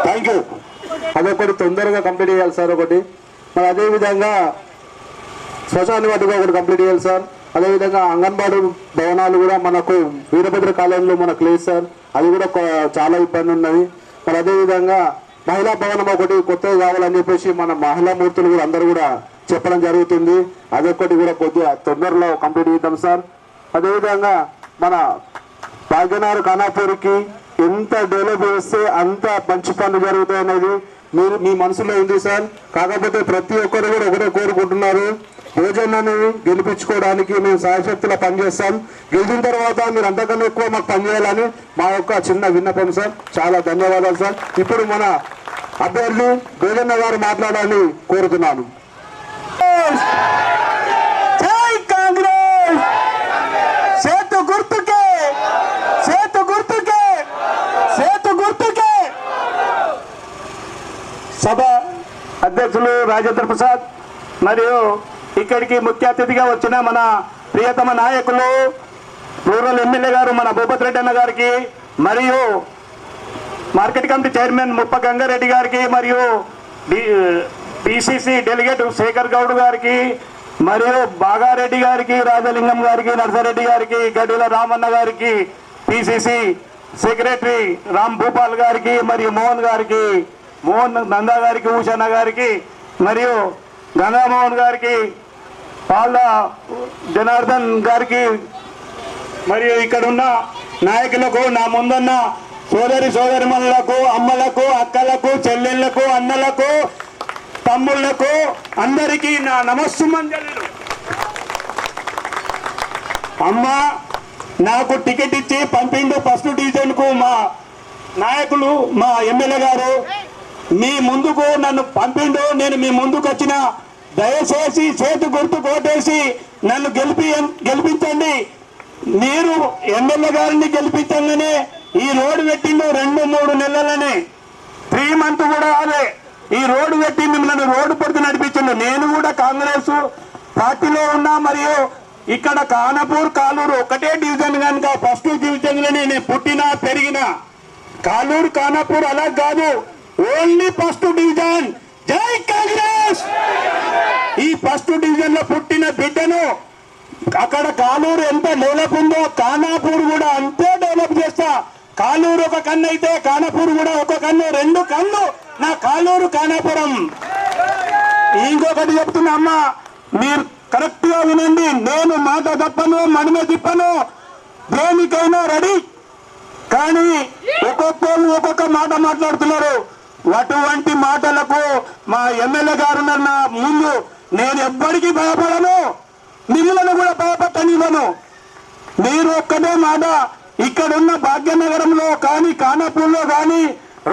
Thank you. అదొకటి తొందరగా కంప్లీట్ చేయాలి సార్. ఒకటి మరి అదేవిధంగా శ్మశాన వాటిగా ఒకటి కంప్లీట్ చేయాలి సార్. అదేవిధంగా అంగన్వాడీ భవనాలు కూడా మనకు వీరభద్ర కాలంలో మనకు లేదు సార్. అది కూడా చాలా ఇబ్బంది ఉన్నది. మరి అదేవిధంగా మహిళా భవనం ఒకటి కొత్తగా కావాలని చెప్పేసి మన మహిళా మూర్తులు కూడా అందరూ కూడా చెప్పడం జరుగుతుంది. అదొకటి కూడా కొద్దిగా తొందరలో కంప్లీట్ చేద్దాం సార్. అదేవిధంగా మన భాగ్యనగర్ ఖానాపూర్కి ఎంత డెవలప్ చేస్తే అంత మంచి పనులు జరుగుతాయి అనేది మీరు మీ మనసులో ఉంది సార్. కాకపోతే ప్రతి ఒక్కరు కూడా ఒకటే కోరుకుంటున్నారు, భోజనాన్ని గెలిపించుకోవడానికి మేము సాయశక్తిలో పనిచేస్తాం. గెలిచిన తర్వాత మీరు అంతకన్నా ఎక్కువ మాకు పనిచేయాలని మా యొక్క చిన్న విన్నపం సార్. చాలా ధన్యవాదాలు సార్. ఇప్పుడు మన అభ్యర్థి భోజన్న గారు మాట్లాడాలని కోరుతున్నాను. జై కాంగ్రెస్, చేతు గుర్తుకే, చేతు గుర్తుకే, చేతు గుర్తుకే. సభ అధ్యక్షులు రాజేంద్ర ప్రసాద్ మరియు ఇక్కడికి ముఖ్య అతిథిగా వచ్చిన మన ప్రియతమ నాయకులు రూరల్ ఎమ్మెల్యే గారు మన భూపతి రెడ్డి అన్న గారికి, మరియు మార్కెట్ కమిటీ చైర్మన్ ముప్ప గంగారెడ్డి గారికి, మరియు పిసిసి డెలిగేట్ శేఖర్ గౌడ్ గారికి, మరియు బాగారెడ్డి గారికి, రాజలింగం గారికి, నర్సారెడ్డి గారికి, గడ్డిల రామన్న గారికి, పిసిసి సెక్రటరీ రామ్ భూపాల్ గారికి, మరియు మోహన్ గారికి, మోహన్ నందా గారికి, ఉషన్న గారికి, మరియు గంగామోహన్ గారికి, పాల జనార్దన్ గారికి, మరియు ఇక్కడ ఉన్న నాయకులకు, నా ముందున్న సోదరి సోదరిమణులకు, అమ్మలకు, అక్కలకు, చెల్లెళ్లకు, అన్నలకు, తమ్ముళ్లకు అందరికీ నా నమస్సుమంజలు. అమ్మ నాకు టికెట్ ఇచ్చి పంపిండు ఫస్ట్ డివిజన్ కు మా నాయకులు, మా ఎమ్మెల్యే గారు మీ ముందుకు నన్ను పంపిండు. నేను మీ ముందుకు వచ్చిన, దయచేసి చేతు గుర్తు కోటేసి నన్ను గెలిపించండి. మీరు ఎమ్మెల్యే గారిని గెలిపించగానే ఈ రోడ్డు పెట్టిండు 2-3 నెలలనే, 3 మంత్ కూడా అదే ఈ రోడ్డు పెట్టి మిమ్మల్ని రోడ్డు పొడుతు నడిపించండి. నేను కూడా కాంగ్రెస్ పార్టీలో ఉన్నా, మరియు ఇక్కడ ఖానాపూర్ కాలూరు ఒకటే డివిజన్ కనుక ఫస్ట్ డివిజన్ లోనే నేను పుట్టినా పెరిగినా. కాలూరు ఖానాపూర్ అలా కాదు, ఓన్లీ ఫస్ట్ డివిజన్. జై కాంగ్రెస్. ఈ ఫస్ట్ డివిజన్ లో పుట్టిన బిడ్డను అక్కడ కాలూరు ఎంత డెవలప్ ఉందో ఖానాపూర్ కూడా అంతే డెవలప్ చేస్తా. కాలూరు ఒక కన్ను అయితే ఖానాపూర్ కూడా ఒక కన్ను, 2 కన్ను నా కాలూరు ఖానాపురం. ఇంకొకటి చెప్తున్నా అమ్మ, మీరు కరెక్ట్ గా వినండి. నేను మాట తప్పను, మనమే తిప్పను, దేనికైనా రెడీ. కానీ ఒక్కొక్కరు ఒక్కొక్క మాట మాట్లాడుతున్నారు. అటువంటి మాటలకు మా ఎమ్మెల్యే గారు నన్న ముందు నేను ఎవ్వరికి భయపడను, మిమ్మల్ని కూడా భయపడనివ్వను. మీరు ఒక్కటే మాట, ఇక్కడున్న భాగ్యనగరంలో కానీ ఖానాపూర్లో కానీ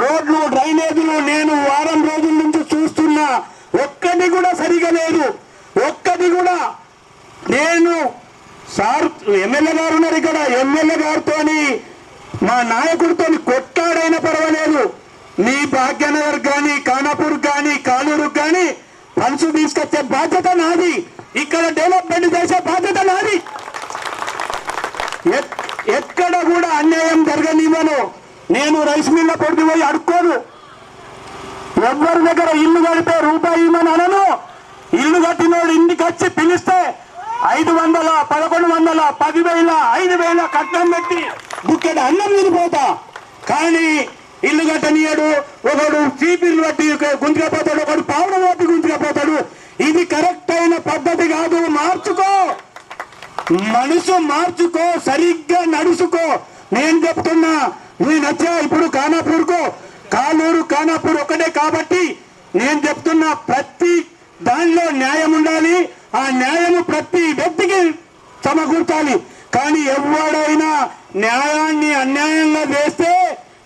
రోడ్లు, డ్రైనేజీలు నేను వారం రోజుల నుంచి చూస్తున్నా, ఒక్కటి కూడా సరిగా లేదు. ఒక్కటి కూడా. నేను సార్ ఎమ్మెల్యే గారు ఉన్నారు ఇక్కడ, ఎమ్మెల్యే గారితోని మా నాయకుడితో కొట్టాడైనా పర్వాలేదు, మీ భాగ్యనగర్ కానీ ఖానాపూర్ కానీ కాలూరు కానీ ఫండ్స్ తీసుకొచ్చే బాధ్యత నాది, ఇక్కడ డెవలప్మెంట్ చేసే బాధ్యత నాది. ఎక్కడ కూడా అన్యాయం జరగనివ్వను. నేను రైస్ మిల్ల పొడికి పోయి అడుక్కోను. ఎవరి దగ్గర ఇల్లు కడితే రూపాయి ఇవ్వని అనను. ఇల్లు కట్టినోడు ఇంటికి వచ్చి పిలిస్తే 500, 1100, 10,000, 5,000 కట్నం పెట్టి బుక్కెడు అన్నం తినిపోతా. కానీ ఇల్లు కట్టనీయడు. ఒకడు చీపిల్లు బట్టి గుంజుకపోతాడు, ఒకడు పావుడం బట్టి గుంజుకపోతాడు. ఇది కరెక్ట్ అయిన పద్ధతి కాదు. మార్చుకో, మనసు మార్చుకో, సరిగ్గా నడుచుకో. నేను చెప్తున్నా, నేను వచ్చా ఇప్పుడు ఖానాపూర్కు, కాలూరు ఖానాపూర్ ఒకటే కాబట్టి నేను చెప్తున్నా, ప్రతి దానిలో న్యాయం ఉండాలి. ఆ న్యాయము ప్రతి వ్యక్తికి సమకూర్చాలి. కానీ ఎవడైనా న్యాయాన్ని అన్యాయంగా వేస్తే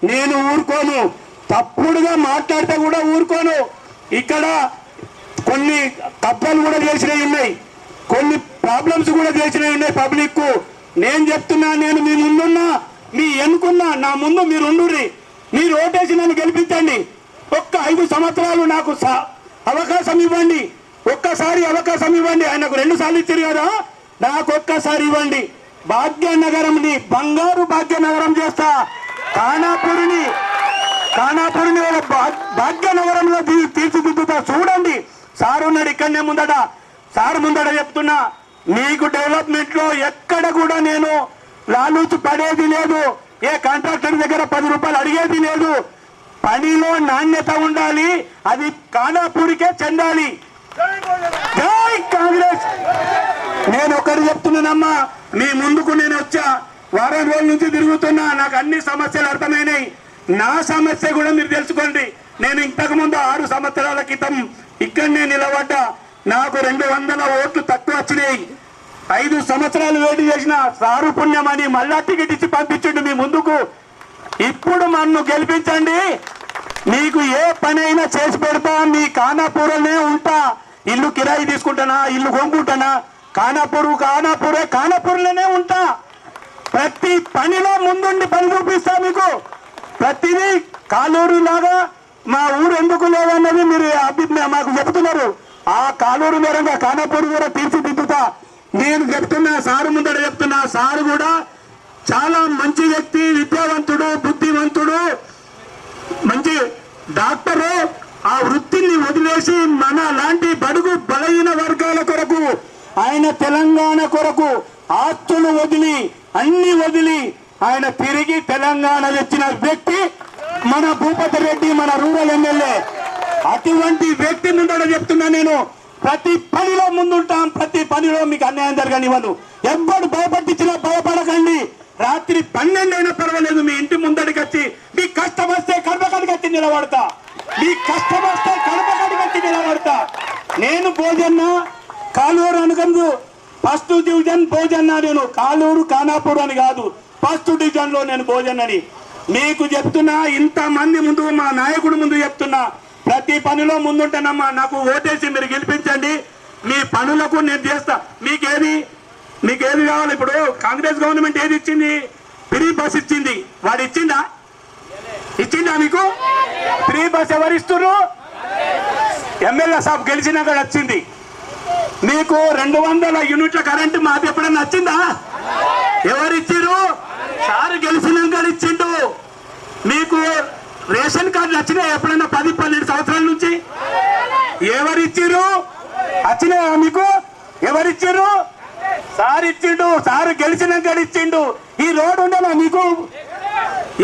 నేను ఊరుకోను. తప్పుడుగా మాట్లాడితే కూడా ఊరుకోను. ఇక్కడ కొన్ని తప్పులు కూడా చేసినవి ఉన్నాయి, కొన్ని ప్రాబ్లమ్స్ కూడా చేసినవి ఉన్నాయి పబ్లిక్ కు. నేను చెప్తున్నా, నేను మీ ముందున్నా, మీ ఎన్నుకున్నా, నా ముందు మీరు ఉండుర్రి. మీరు ఓటేసి నన్ను గెలిపించండి. ఒక్క 5 సంవత్సరాలు నాకు అవకాశం ఇవ్వండి. ఒక్కసారి అవకాశం ఇవ్వండి. ఆయనకు 2 సార్లు ఇచ్చారు కదా, నాకు ఒక్కసారి ఇవ్వండి. భాగ్యనగరంని బంగారు భాగ్యనగరం చేస్తా. ఖానాపూర్ని భాగ్యనగరంలో తీర్చిదిద్దుతా. చూడండి, సార్ ఉన్నాడు ఇక్కడనే ముందట, సార్ ముందట చెప్తున్నా, మీకు డెవలప్మెంట్ లో ఎక్కడ కూడా నేను లాలూచు పడేది లేదు. ఏ కాంట్రాక్టర్ దగ్గర 10 రూపాయలు అడిగేది లేదు. పనిలో నాణ్యత ఉండాలి, అది ఖానాపూర్కే చెందాలి. జై కాంగ్రెస్. నేను ఒకటి చెప్తున్నానమ్మా, మీ ముందుకు నేను వచ్చా, వారం రోజుల నుంచి తిరుగుతున్నా, నాకు అన్ని సమస్యలు అర్థమైనాయి. నా సమస్య కూడా మీరు తెలుసుకోండి. నేను ఇంతకు ముందు 6 సంవత్సరాల క్రితం ఇక్కడనే నిలబడ్డా, నాకు 200 ఓట్లు తక్కువ వచ్చినాయి. 5 సంవత్సరాలు వేడి చేసిన సారు పుణ్యమని మళ్ళా టికెట్ ఇచ్చి పంపించండి మీ ముందుకు. ఇప్పుడు నన్ను గెలిపించండి, మీకు ఏ పని అయినా చేసి పెడతా. మీ ఖానాపూర్లోనే ఉంటా. ఇల్లు కిరాయి తీసుకుంటానా, ఇల్లు కొనుక్కుంటానా, ఖానాపూర్లోనే ఉంటా. ప్రతి పనిలో ముందుండి పని చూపిస్తా మీకు. ప్రతిదీ కాలూరు లాగా మా ఊరు ఎందుకు లేదన్నది మీరు మాకు చెప్తున్నారు. ఆ కాలూరు మేరంగా ఖానాపూర్ కూడా తీర్చిదిద్దుతా. నేను చెప్తున్నా, సారు ముందర చెప్తున్నా, సారు కూడా చాలా మంచి వ్యక్తి, విద్యావంతుడు, బుద్ధివంతుడు, మంచి డాక్టరు. ఆ వృత్తిని వదిలేసి మన లాంటి బడుగు బలహీన వర్గాల కొరకు, ఆయన తెలంగాణ కొరకు ఆస్తులు వదిలి, అన్ని వదిలి ఆయన తిరిగి తెలంగాణ తెచ్చిన వ్యక్తి మన భూపతి రెడ్డి, మన రూరల్ ఎమ్మెల్యే. అటువంటి వ్యక్తి ముందర చెప్తున్నా, నేను ప్రతి పనిలో ముందుంటాం. ప్రతి పనిలో మీకు అన్యాయం జరగనివ్వను. ఎవ్వడు భయపట్టించినా భయపడకండి. రాత్రి 12 అయినా పర్వాలేదు, మీ ఇంటి ముందడికి వచ్చి, మీ కష్టం వస్తే కడపకడికి వచ్చి నిలబడతా. మీ కష్టం వస్తే కడపకడికి వచ్చి నిలబడతా. నేను భోజన్న కాలూరు అనుకుందు, 1st డివిజన్ భోజన్న. నేను కాలూరు ఖానాపూర్ అని కాదు, 1st డివిజన్ లో నేను భోజన్నని మీకు చెప్తున్నా. ఇంతమంది ముందు, మా నాయకుడు ముందు చెప్తున్నా, ప్రతి పనిలో ముందుంటానమ్మా. నాకు ఓటేసి మీరు గెలిపించండి. మీ పనులకు నేను చేస్తా. మీకేది కావాలి? ఇప్పుడు కాంగ్రెస్ గవర్నమెంట్ ఏది ఇచ్చింది? ఫ్రీ బస్ ఇచ్చింది. వాడు ఇచ్చిందా మీకు ఫ్రీ బస్? ఎవరు ఇస్తున్నారు? ఎమ్మెల్యే సాబ్ గెలిచినాక వచ్చింది. మీకు 200 యూనిట్ల కరెంటు మాకు ఎప్పుడన్నా వచ్చిందా? ఎవరు ఇచ్చిరు? సార్ గెలిచినాక ఇచ్చిండు. మీకు రేషన్ కార్డులు వచ్చినాయి ఎప్పుడన్నా 10-12 సంవత్సరాల నుంచి? ఎవరిచ్చిరు? వచ్చినాయా మీకు? ఎవరిచ్చిరు? సార్ ఇచ్చిండు. సార్ గెలిచినాక ఇచ్చిండు. ఈ రోడ్డు ఉండనా మీకు?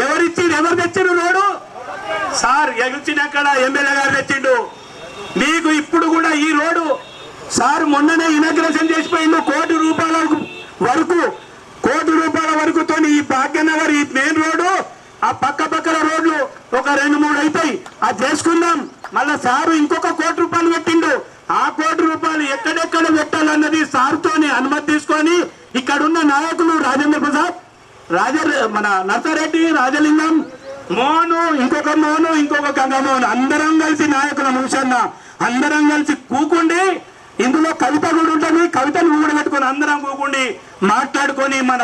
ఎవరిచ్చిండు? ఎవరు తెచ్చిండు రోడ్డు? సార్ గెలిచినాక ఎమ్మెల్యే గారు తెచ్చిండు. మీకు ఇప్పుడు కూడా ఈ రోడ్డు సార్ మొన్ననే ఇనాగ్రేషన్ చేసిపోయిండు. ₹1 కోటి వరకుతో ఈ భాగ్యనగర్, ఈ మెయిన్ రోడ్డు, ఆ పక్కల రోడ్లు ఒక 2-3 అవుతాయి. అది చేసుకుందాం. మళ్ళా సారు ఇంకొక ₹1 పెట్టిండు. ఆ ₹1 ఎక్కడెక్కడ పెట్టాలన్నది సార్తోని అనుమతి తీసుకొని, ఇక్కడున్న నాయకులు రాజేంద్ర ప్రసాద్, మన నర్సారెడ్డి, రాజలింగం, మోహను, ఇంకొక గంగమోహన్, అందరం కలిసి నాయకుల ముగిసన్న అందరం కలిసి కూకుండి, ఇందులో కవిత కూడా ఉంటుంది. కవితను కూడా పెట్టుకొని అందరం కూకుండి మాట్లాడుకొని, మన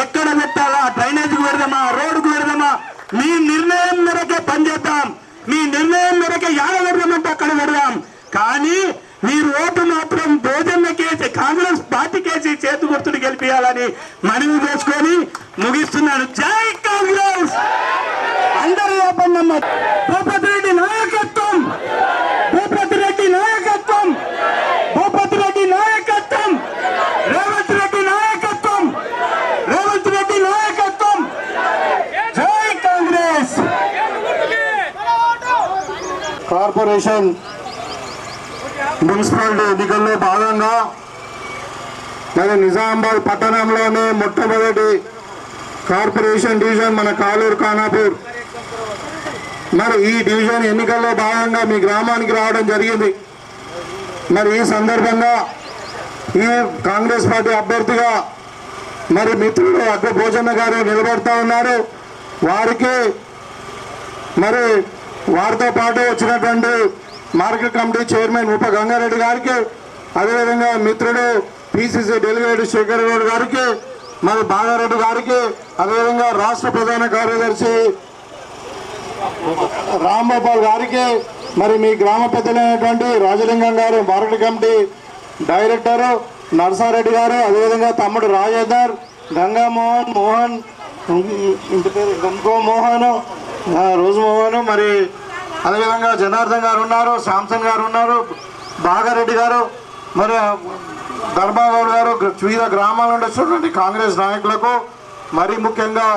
ఎక్కడ పెట్టాలా, డ్రైనేజీకి పెడదామా, రోడ్డుకు పెడదామా, మీ నిర్ణయం మేరకే పనిచేద్దాం. మీ నిర్ణయం మేరకే యాడ పెడదామంటే అక్కడ పెడదాం. కానీ మీరు ఓటు మాత్రం భోజనకేసి, కాంగ్రెస్ పార్టీకేసి చేతు గుర్తుని గెలిపించాలని మనవి చేసుకొని ముగిస్తున్నాను. జై కాంగ్రెస్. అందరూ చెప్పండమ్మ. భూపతి రెడ్డి నాయకత్వం, భూపతి రెడ్డి నాయకత్వం, భూపతి రెడ్డి నాయకత్వం, రేవంత్ రెడ్డి నాయకత్వం, రేవంత్ రెడ్డి నాయకత్వం. జై కాంగ్రెస్. కార్పొరేషన్ మున్సిపాలిటీ ఎన్నికల్లో భాగంగా మరి నిజామాబాద్ పట్టణంలోనే మొట్టమొదటి కార్పొరేషన్ డివిజన్ మన కాలూరు ఖానాపూర్. మరి ఈ డివిజన్ ఎన్నికల్లో భాగంగా మీ గ్రామానికి రావడం జరిగింది. మరి ఈ సందర్భంగా ఈ కాంగ్రెస్ పార్టీ అభ్యర్థిగా మరి మిత్రులు అగ్ర భోజన్న గారు నిలబడతా ఉన్నారు. వారికి మరి వారితో పాటు వచ్చినటువంటి మార్కెట్ కమిటీ చైర్మన్ ఉప గంగారెడ్డి గారికి, అదేవిధంగా మిత్రుడు పిసిసి డెలిగేట్ శేఖర్ గౌడ్ గారికి, మరి బాగారెడ్డి గారికి, అదేవిధంగా రాష్ట్ర ప్రధాన కార్యదర్శి రాంగోపాల్ గారికి, మరి మీ గ్రామ పెద్దలైనటువంటి రాజలింగం గారు, మార్కెట్ కమిటీ డైరెక్టరు నర్సారెడ్డి గారు, అదేవిధంగా తమ్ముడు రాజేందర్, మోహన్ ఇంటి పేరు గంగో మోహన్, రోజు మోహన్, మరి అదేవిధంగా జనార్దన్ గారు ఉన్నారు, శాంసన్ గారు ఉన్నారు, బాగారెడ్డి గారు, మరి ధర్మాగౌడ్ గారు, వివిధ గ్రామాల నుండి వచ్చినటువంటి కాంగ్రెస్ నాయకులకు, మరి ముఖ్యంగా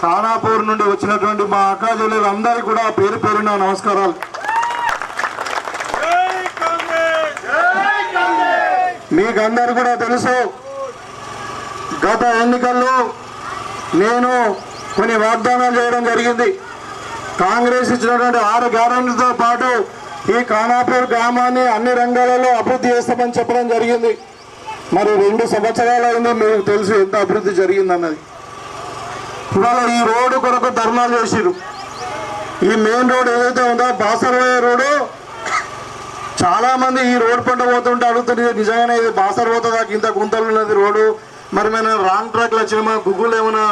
ఖానాపూర్ నుండి వచ్చినటువంటి మా అక్కా చెల్లెలందరికీ కూడా పేరు పేరున నమస్కారాలు. మీకందరూ కూడా తెలుసు, గత ఎన్నికల్లో నేను కొన్ని వాగ్దానాలు చేయడం జరిగింది. కాంగ్రెస్ ఇచ్చినటువంటి 6 గ్యారెంటీలతో పాటు ఈ ఖానాపూర్ గ్రామాన్ని అన్ని రంగాలలో అభివృద్ధి చేస్తామని చెప్పడం జరిగింది. మరి 2 సంవత్సరాలు అయింది, మీకు తెలుసు ఎంత అభివృద్ధి జరిగిందన్నది. ఇవాళ ఈ రోడ్డు కొరకు ధర్నాలు చేసిరు. ఈ మెయిన్ రోడ్ ఏదైతే ఉందో బాసర్వాయ రోడ్డు, చాలా మంది ఈ రోడ్డు పంట పోతుంటే అడుగుతుంది, నిజంగానే ఇది బాసర్ పోతుందా, ఇంత గుంతలు ఉన్నది రోడ్డు, మరి మేము రాంగ్ ట్రాక్లు వచ్చిన మా గుగ్గులు ఏమైనా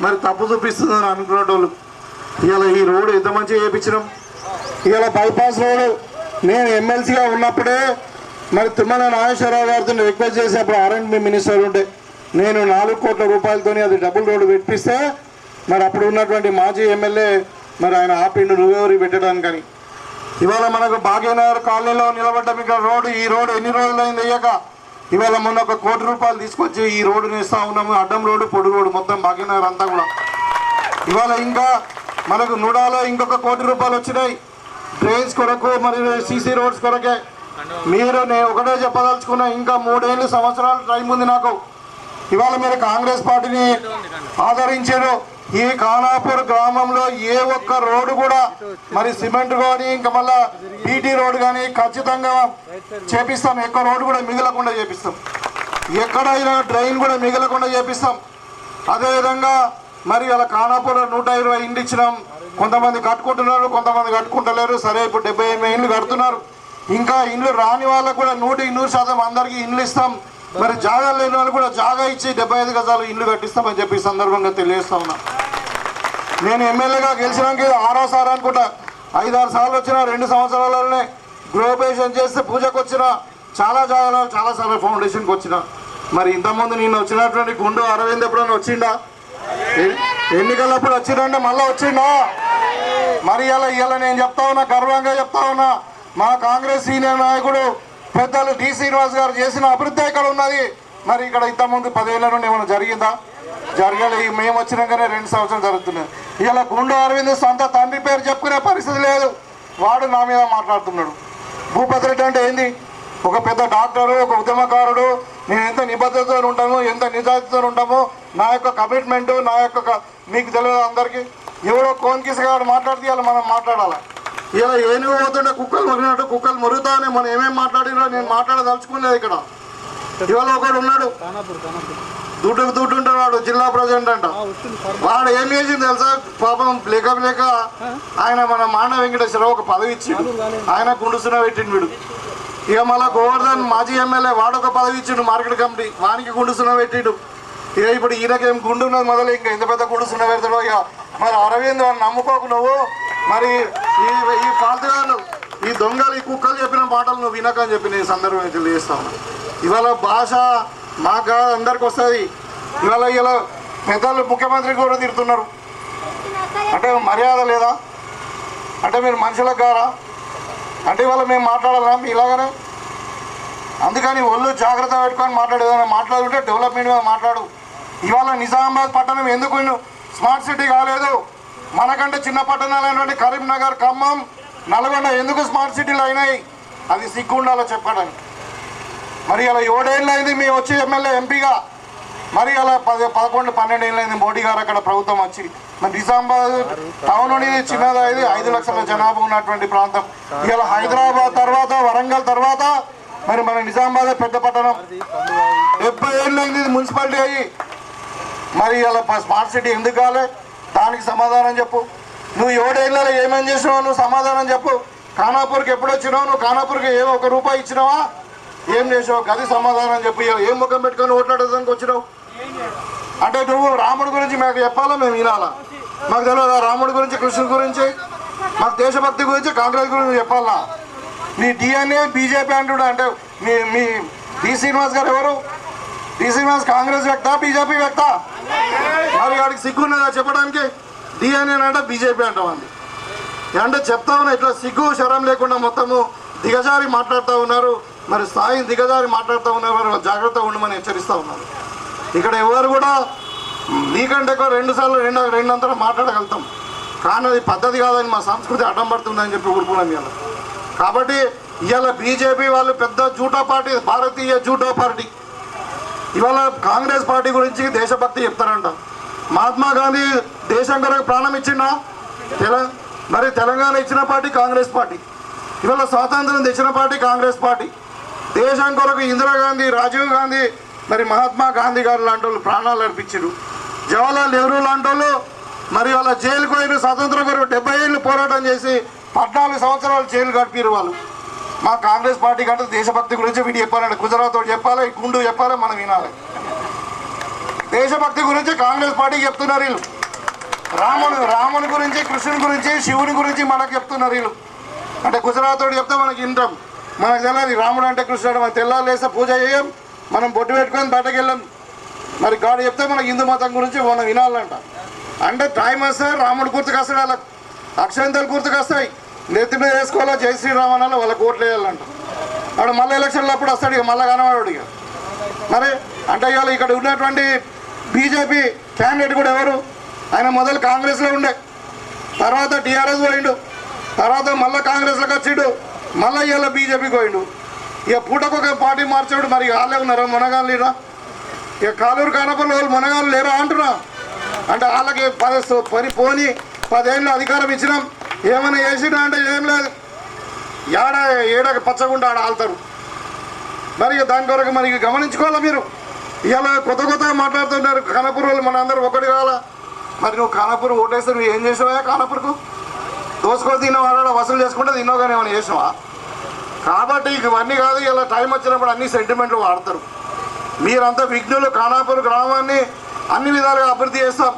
మరి తప్పు చూపిస్తుందని అనుకునేటోళ్ళు. ఇవాళ ఈ రోడ్డు ఎంత మంచిగా చేయించినాం. ఇవాళ బైపాస్ రోడ్డు నేను ఎమ్మెల్సీగా ఉన్నప్పుడే మరి తుమ్మల నాగేశ్వరరావు గారితో రిక్వెస్ట్ చేసి, అప్పుడు R&B మినిస్టర్ ఉంటే నేను 4 కోట్ల రూపాయలతో అది డబుల్ రోడ్డు పెట్టిస్తే, మరి అప్పుడు ఉన్నటువంటి మాజీ ఎమ్మెల్యే మరి ఆయన ఆపిండు నువ్వెవరికి పెట్టడానికని. ఇవాళ మనకు భాగ్యనగర్ కాలనీలో నిలబడ్డం ఇక్కడ రోడ్డు, ఈ రోడ్డు ఎన్ని రోజులైంది అయ్యాక, ఇవాళ మొన్న 1 కోటి రూపాయలు తీసుకొచ్చి ఈ రోడ్డుని ఇస్తా ఉన్నాము. అడ్డం రోడ్డు, పొడి రోడ్డు మొత్తం భాగ్యనగర్ అంతా కూడా. ఇవాళ ఇంకా మనకు నుడాలో ఇంకొక 1 కోటి రూపాయలు వచ్చినాయి డ్రైన్స్ కొరకు, మరి సీసీ రోడ్స్ కొరకే. మీరు నేను ఒకటే చెప్పదలుచుకున్నా, ఇంకా 3 సంవత్సరాలు టైం ఉంది నాకు. ఇవాళ మీరు కాంగ్రెస్ పార్టీని ఆదరించారు. ఈ ఖానాపూర్ గ్రామంలో ఏ ఒక్క రోడ్డు కూడా మరి సిమెంట్ కానీ ఇంకా మళ్ళా బీటీ రోడ్డు కానీ ఖచ్చితంగా చేపిస్తాం. ఎక్కువ రోడ్డు కూడా మిగలకుండా చేపిస్తాం. ఎక్కడైనా డ్రైన్ కూడా మిగలకుండా చేపిస్తాం. అదేవిధంగా మరి అలా ఖానాపూర్ 120 ఇండ్లు ఇచ్చినాం. కొంతమంది కట్టుకుంటున్నారు, కొంతమంది కట్టుకుంటలేరు. సరే, ఇప్పుడు 78 ఇండ్లు కడుతున్నారు. ఇంకా ఇండ్లు రాని వాళ్ళకు కూడా 100% అందరికీ ఇండ్లు ఇస్తాం. మరి జాగా లేని వాళ్ళు కూడా జాగా ఇచ్చి 75 గజాలు ఇండ్లు కట్టిస్తామని చెప్పి సందర్భంగా తెలియజేస్తా ఉన్నా. నేను ఎమ్మెల్యేగా గెలిచినాక 6వ అనుకుంటా, 5-6 సార్లు వచ్చిన 2 సంవత్సరాలలోనే గృహప్రవేశం చేస్తే పూజకు వచ్చిన, చాలా జాగాలో చాలాసార్లు ఫౌండేషన్కి వచ్చిన. మరి ఇంతకుముందు నేను వచ్చినటువంటి గుండు అరవింద్ ఎప్పుడన్నా వచ్చిండా? ఎన్నికలప్పుడు వచ్చిందంటే మళ్ళీ వచ్చిండా? మరి ఇలా నేను చెప్తా ఉన్నా, గర్వంగా చెప్తా ఉన్నా, మా కాంగ్రెస్ సీనియర్ నాయకుడు పెద్దలు డి శ్రీనివాస్ గారు చేసిన అభివృద్ధి ఇక్కడ ఉన్నది. మరి ఇక్కడ ఇంతకుముందు 10 ఏళ్ల నుండి ఏమైనా జరిగిందా? జరగలేదు. మేము వచ్చినాకనే 2 సంవత్సరాలు జరుగుతున్నాయి. ఇలా గుండు అరవింద్ సొంత తండ్రి పేరు చెప్పుకునే పరిస్థితి లేదు. వాడు నా మీద మాట్లాడుతున్నాడు. భూపతి రెడ్డి అంటే ఏంది? ఒక పెద్ద డాక్టరు, ఒక ఉద్యమకారుడు. నేను ఎంత నిబద్ధతతో ఉంటాను, ఎంత నిజాయితీతో ఉంటామో, నా యొక్క కమిట్మెంటు, నా యొక్క మీకు తెలియదు అందరికీ. ఎవడో కోన్కిసగాడు మాట్లాడితే ఇలా మనం మాట్లాడాలి. ఇలా ఏనుగు పోతుంటే కుక్కలు మొరిగినట్టు కుక్కలు మొరుగుతానే మనం ఏమేమి మాట్లాడినా నేను మాట్లాడదలుచుకోలేదు ఇక్కడ. ఇవాళ ఒకడు ఉన్నాడు, దుడ్డుకు ఉంటాడు, జిల్లా ప్రెసిడెంట్ అంట. వాడు ఏం చేసింది తెలుసా? పాపం లేక ఆయన మన మాండ వెంకటేశ్వరరావు ఒక పదవి ఇచ్చిండు, ఆయన గుండుసున పెట్టిండు వీడు. ఇక మళ్ళీ గోవర్ధన్ మాజీ ఎమ్మెల్యే వాడొక పదవి ఇచ్చిండు మార్కెట్ కమిటీ, వానికి గుండుసున పెట్టిండు. ఇక ఇప్పుడు ఈయనకేం గుండు ఉన్నది మొదలు, ఇంకా ఎంత పెద్ద గుండుసున పెడతాడో. ఇక మరి అరవింద్ వాడిని నమ్ముకోకు నువ్వు. మరి ఈ పాల్తగాళ్ళు, ఈ దొంగలు, ఈ కుక్కలు చెప్పిన మాటలు నువ్వు వినకని చెప్పి నేను సందర్భంగా తెలియజేస్తాను. ఇవాళ భాష మాకు అందరికి వస్తుంది. ఇవాళ పెద్దలు ముఖ్యమంత్రి కూడా తిడుతున్నారు. అంటే మర్యాద లేదా? అంటే మీరు మనుషులకు కారా? అంటే ఇవాళ మేము మాట్లాడాలా ఇలాగనే? అందుకని ఒళ్ళు జాగ్రత్త పెట్టుకొని మాట్లాడేదైనా మాట్లాడుకుంటే డెవలప్మెంట్ మీద మాట్లాడు. ఇవాళ నిజామాబాద్ పట్టణం ఎందుకు స్మార్ట్ సిటీ కాలేదు? మనకంటే చిన్న పట్టణాలైనటువంటి కరీంనగర్, ఖమ్మం, నల్గొండ ఎందుకు స్మార్ట్ సిటీలు అయినాయి? అది సిగ్గుండాలో చెప్పడానికి. మరి అలా 7 ఏళ్ళు అయింది మేము వచ్చి ఎమ్మెల్యే ఎంపీగా. మరి అలా 11-12 ఏళ్ళు అయింది మోడీ గారు అక్కడ ప్రభుత్వం వచ్చి. మరి నిజామాబాద్ టౌన్ అనేది చిన్నది, 5 లక్షల జనాభా ఉన్నటువంటి ప్రాంతం. ఇలా హైదరాబాద్ తర్వాత, వరంగల్ తర్వాత మరి మన నిజామాబాద్ పెద్ద పట్టణం. 70 ఏళ్ళు అయింది మున్సిపాలిటీ అయ్యి. మరి ఇలా స్మార్ట్ సిటీ ఎందుకు కాలే? దానికి సమాధానం చెప్పు. నువ్వు 7 ఏళ్ళలో ఏమేం చేసినావు? నువ్వు సమాధానం చెప్పు. ఖానాపూర్కి ఎప్పుడు వచ్చినావు? నువ్వు ఖానాపూర్కి ఏమో 1 రూపాయి ఇచ్చినావా? ఏం చేసావు? గది సమాధానం చెప్పి ఏం ముఖం పెట్టుకొని ఓట్లాడేదానికి వచ్చినావు? అంటే నువ్వు రాముడి గురించి మాకు చెప్పాలా, మేము వినాలా? మాకు తెలియదా రాముడి గురించి, కృష్ణుడి గురించి, మాకు దేశభక్తి గురించి, కాంగ్రెస్ గురించి చెప్పాలా? మీ డిఎన్ఏ బీజేపీ అంటుడు అంటే మీ డి శ్రీనివాస్ గారు ఎవరు? డి శ్రీనివాస్ కాంగ్రెస్ వ్యక్త, బీజేపీ వ్యక్త? మరి వాడికి సిగ్గున్నదా చెప్పడానికి? డిఎన్ఏ అంటే బీజేపీ అంటామండి. అంటే చెప్తా ఉన్నా ఇట్లా సిగ్గు శరం లేకుండా మొత్తము దిగజారి మాట్లాడుతూ ఉన్నారు. మరి స్థాయి దిగజారి మాట్లాడుతూ ఉన్నారు. జాగ్రత్తగా ఉండమని హెచ్చరిస్తూ ఉన్నారు. ఇక్కడ ఎవరు కూడా నీకంటే ఎక్కువ 2 సార్లు రెండంతరం మాట్లాడగలుగుతాం, కానీ అది పద్ధతి కాదని మా సంస్కృతి అడ్డం పడుతుందని చెప్పి ఊరుకున్నాం ఇవాళ. కాబట్టి ఇవాళ బీజేపీ వాళ్ళు పెద్ద జూటా పార్టీ, భారతీయ జూటా పార్టీ. ఇవాళ కాంగ్రెస్ పార్టీ గురించి దేశభక్తి చెప్తారంట. మహాత్మా గాంధీ దేశం కొరకు ప్రాణం ఇచ్చిండా? మరి తెలంగాణ ఇచ్చిన పార్టీ కాంగ్రెస్ పార్టీ. ఇవాళ స్వాతంత్రం తెచ్చిన పార్టీ కాంగ్రెస్ పార్టీ. దేశం కొరకు ఇందిరాగాంధీ, రాజీవ్ గాంధీ, మరి మహాత్మా గాంధీ గారు లాంటి వాళ్ళు ప్రాణాలు అర్పించారు. జవహర్లాల్ నెహ్రూ లాంటి వాళ్ళు మరి వాళ్ళ జైలుకు పోయిన స్వాతంత్రం కొరకు 70 ఏళ్ళు పోరాటం చేసి 14 సంవత్సరాలు జైలు గడిపారు వాళ్ళు. మా కాంగ్రెస్ పార్టీ కంటే దేశభక్తి గురించి వీడు చెప్పాలంటే గుజరాత్ చెప్పాలి, గుండు చెప్పాలి, మనం వినాలి. దేశభక్తి గురించి కాంగ్రెస్ పార్టీకి చెప్తున్నారు వీళ్ళు. రాముని గురించి, కృష్ణుని గురించి, శివుని గురించి మనకు చెప్తున్నారు వీళ్ళు. అంటే గుజరాత్ చెప్తే మనకి వింటాం. మనకు తెలియదు రాముడు అంటే కృష్ణుడు. మనం తెల్లారు లేస్తే పూజ చేయం, మనం బొట్టు పెట్టుకొని బయటకు వెళ్ళాం. మరి గాడు చెప్తే మనకి హిందూ మతం గురించి మనం వినాలంట. అంటే టైం వస్తే రాముడు గుర్తుకొస్తాడు, వాళ్ళకి అక్షంతలు గుర్తుకొస్తాయి, నెత్తి మీద వేసుకోవాలా జై శ్రీరామ్ అనాలి, వాళ్ళకి ఓట్లు వేయాలంట. వాడు మళ్ళీ ఎలక్షన్లు అప్పుడు వస్తాడు, ఇక మళ్ళీ కనవాడు. ఇక మరి అంటే ఇవాళ ఇక్కడ ఉన్నటువంటి బీజేపీ క్యాండిడేట్ కూడా ఎవరు? ఆయన మొదలు కాంగ్రెస్లో ఉండే, తర్వాత టీఆర్ఎస్ పోయిండు, తర్వాత మళ్ళీ కాంగ్రెస్లోకి వచ్చిండు, మళ్ళీ ఇవాళ బీజేపీకి పోయిండు. ఇక పూటకొక పార్టీ మార్చాడు. మరి వాళ్ళే ఉన్నారా మునగాలు లేరా? ఇక కాలూరు కానపల్లి వాళ్ళు మునగాలు లేరా అంటున్నా. అంటే వాళ్ళకి 10 ఏళ్ళు అధికారం ఇచ్చినాం, ఏమైనా చేసినా అంటే ఏం లేదు. ఏడకి పచ్చగుండా ఆడ ఆళ్తారు. మరి దాని కొరకు మరి గమనించుకోవాలా మీరు. ఇవాళ కొత్తగా మాట్లాడుతున్నారు ఖానాపూర్ వాళ్ళు. మన అందరూ ఒకటి కావాలా? మరి నువ్వు ఖానాపూర్ ఓటేస్తే నువ్వు ఏం చేసావా? ఖానాపూర్కు దోసుకొని తిన్నావా, వసూలు చేసుకుంటే తిన్నావు, కానీ ఏమైనా చేసినావా? కాబట్టి ఇవన్నీ కాదు. ఇలా టైం వచ్చినప్పుడు అన్ని సెంటిమెంట్లు వాడతారు. మీరంతా విఘ్నులు. ఖానాపూర్ గ్రామాన్ని అన్ని విధాలుగా అభివృద్ధి చేస్తాం.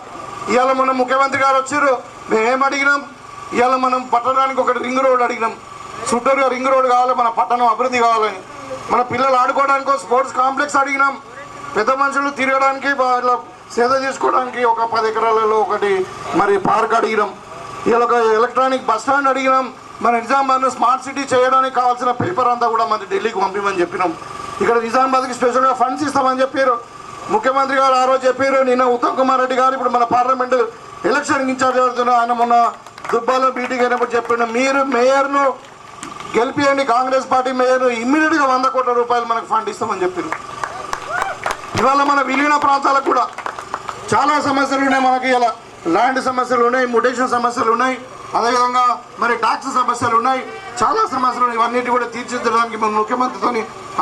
ఇవాళ మన ముఖ్యమంత్రి గారు వచ్చారు, మేమేం అడిగినాం? ఇవాళ మనం పట్టణానికి ఒక రింగ్ రోడ్ అడిగినాం. చుట్టూరుగా రింగ్ రోడ్ కావాలి, మన పట్టణం అభివృద్ధి కావాలని. మన పిల్లలు ఆడుకోవడానికి స్పోర్ట్స్ కాంప్లెక్స్ అడిగినాం. పెద్ద మనుషులు తిరగడానికి, వాళ్ళ సేద చేసుకోవడానికి ఒక 10 ఎకరాలలో ఒకటి మరి పార్క్ అడిగినాం. ఇలా ఒక ఎలక్ట్రానిక్ బస్ స్టాండ్ అడిగినాం. మన నిజామాబాద్ను స్మార్ట్ సిటీ చేయడానికి కావాల్సిన పేపర్ అంతా కూడా మన ఢిల్లీకి పంపిమని చెప్పినాం. ఇక్కడ నిజామాబాద్కి స్పెషల్గా ఫండ్స్ ఇస్తామని చెప్పారు ముఖ్యమంత్రి గారు. ఆ రోజు చెప్పారు. నిన్న ఉత్తమ్ కుమార్ రెడ్డి గారు ఇప్పుడు మన పార్లమెంట్ ఎలక్షన్ ఇన్ఛార్జ్ అవుతున్నారు. ఆయన మొన్న దుబ్బాలో మీటింగ్ అయినప్పుడు చెప్పిండు, మీరు మేయర్ను గెలిపియండి, కాంగ్రెస్ పార్టీ మేయర్ను ఇమ్మీడియట్గా 100 కోట్ల రూపాయలు మనకు ఫండ్ ఇస్తామని చెప్పారు. ఇవాళ మన విలీన ప్రాంతాలకు కూడా చాలా సమస్యలు ఉన్నాయి. మనకి ఇలా ల్యాండ్ సమస్యలు ఉన్నాయి, మ్యుటేషన్ సమస్యలు ఉన్నాయి, అదేవిధంగా మరి ట్యాక్స్ సమస్యలు ఉన్నాయి, చాలా సమస్యలు ఉన్నాయి. ఇవన్నిటి కూడా తీర్చిదిద్దడానికి మన ముఖ్యమంత్రితో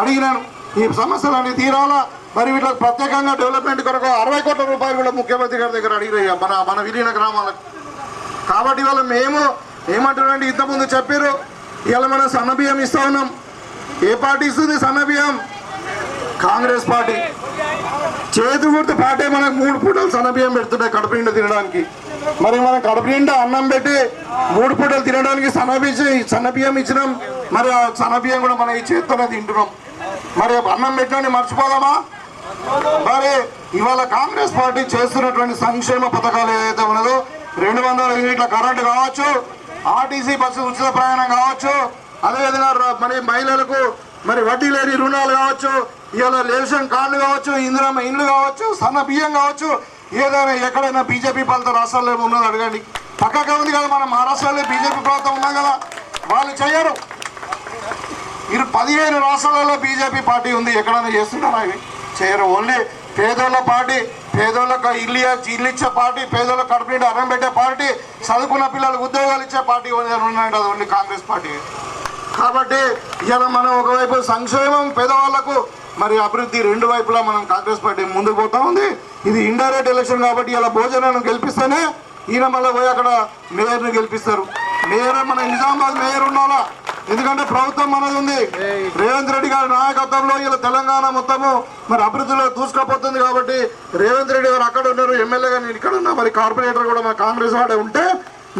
అడిగినాను. ఈ సమస్యలన్నీ తీరాలా. మరి వీళ్ళకి ప్రత్యేకంగా డెవలప్మెంట్ కొరకు 60 కోట్ల రూపాయలు కూడా ముఖ్యమంత్రి గారి దగ్గర అడిగినాయి మన విలీన గ్రామాలకు. కాబట్టి ఇవాళ మేము ఏమంటున్నారంటే, ఇంతకుముందు చెప్పారు ఇవాళ మనం సన్నబియ్యం ఇస్తూ ఉన్నాం. ఏ పార్టీ ఇస్తుంది సన్నబియ్యం? కాంగ్రెస్ పార్టీ. చేతి గుర్తు పార్టీ మనకు 3 పూటలు సన్నబియ్యం పెడుతున్నాయి కడుపు నిండా తినడానికి. మరి మనం కడుపు నిండా అన్నం పెట్టి 3 పూటలు తినడానికి సన్నబియ్యం ఇచ్చినాం. మరి ఆ సన్నబియ్యం కూడా మనం ఈ చేతితోనే తింటున్నాం. మరి అన్నం పెట్టడానికి మర్చిపోదామా? మరి ఇవాళ కాంగ్రెస్ పార్టీ చేస్తున్నటువంటి సంక్షేమ పథకాలు ఏదైతే ఉన్నదో 200 యూనిట్ల కరెంటు కావచ్చు, ఆర్టీసీ బస్సు ఉచిత ప్రయాణం కావచ్చు, అదేవిధంగా మరి మహిళలకు మరి వడ్డీ లేని రుణాలు కావచ్చు, ఇవాళ రేషన్ కార్డులు కావచ్చు, ఇందిరమ్మ ఇండ్లు కావచ్చు, సన్న బియ్యం కావచ్చు, ఏదైనా ఎక్కడైనా బీజేపీ పాలిత రాష్ట్రాల్లో ఉన్నది అడగండి. పక్కగా ఉంది కదా, మన మహారాష్ట్రలో బీజేపీ ప్రభుత్వం ఉన్నాం కదా, వాళ్ళు చేయరు. 15 రాష్ట్రాలలో బీజేపీ పార్టీ ఉంది, ఎక్కడైనా చేస్తున్నారా? ఇవి చేయరు. ఓన్లీ పేదోళ్ళ పార్టీ, పేదోళ్ళకు ఇల్లు ఇచ్చే పార్టీ, పేదోళ్ళకు కడుపు నిండా అన్నం పెట్టే పార్టీ, చదువుకున్న పిల్లలకు ఉద్యోగాలు ఇచ్చే పార్టీ ఉన్నాయంటే అది ఓన్లీ కాంగ్రెస్ పార్టీ. కాబట్టి ఇలా మనం ఒకవైపు సంక్షేమం పేదవాళ్లకు, మరి అభివృద్ధి 2 వైపులా మనం కాంగ్రెస్ పార్టీ ముందుకు పోతా ఉంది. ఇది ఇండైరెక్ట్ ఎలక్షన్ కాబట్టి ఇలా భోజనాన్ని గెలిపిస్తేనే ఈయన మళ్ళీ పోయి అక్కడ మేయర్ని గెలిపిస్తారు. మేయర్ మన నిజామాబాద్ మేయర్ ఉండాలా, ఎందుకంటే ప్రభుత్వం మనది ఉంది. రేవంత్ రెడ్డి గారి నాయకత్వంలో ఇలా తెలంగాణ మొత్తము మరి అభివృద్ధిలో దూసుకుపోతుంది. కాబట్టి రేవంత్ రెడ్డి గారు అక్కడ ఉన్నారు, ఎమ్మెల్యేగా నేను ఇక్కడ ఉన్నా, మరి కార్పొరేటర్ కూడా మన కాంగ్రెస్ వాడే ఉంటే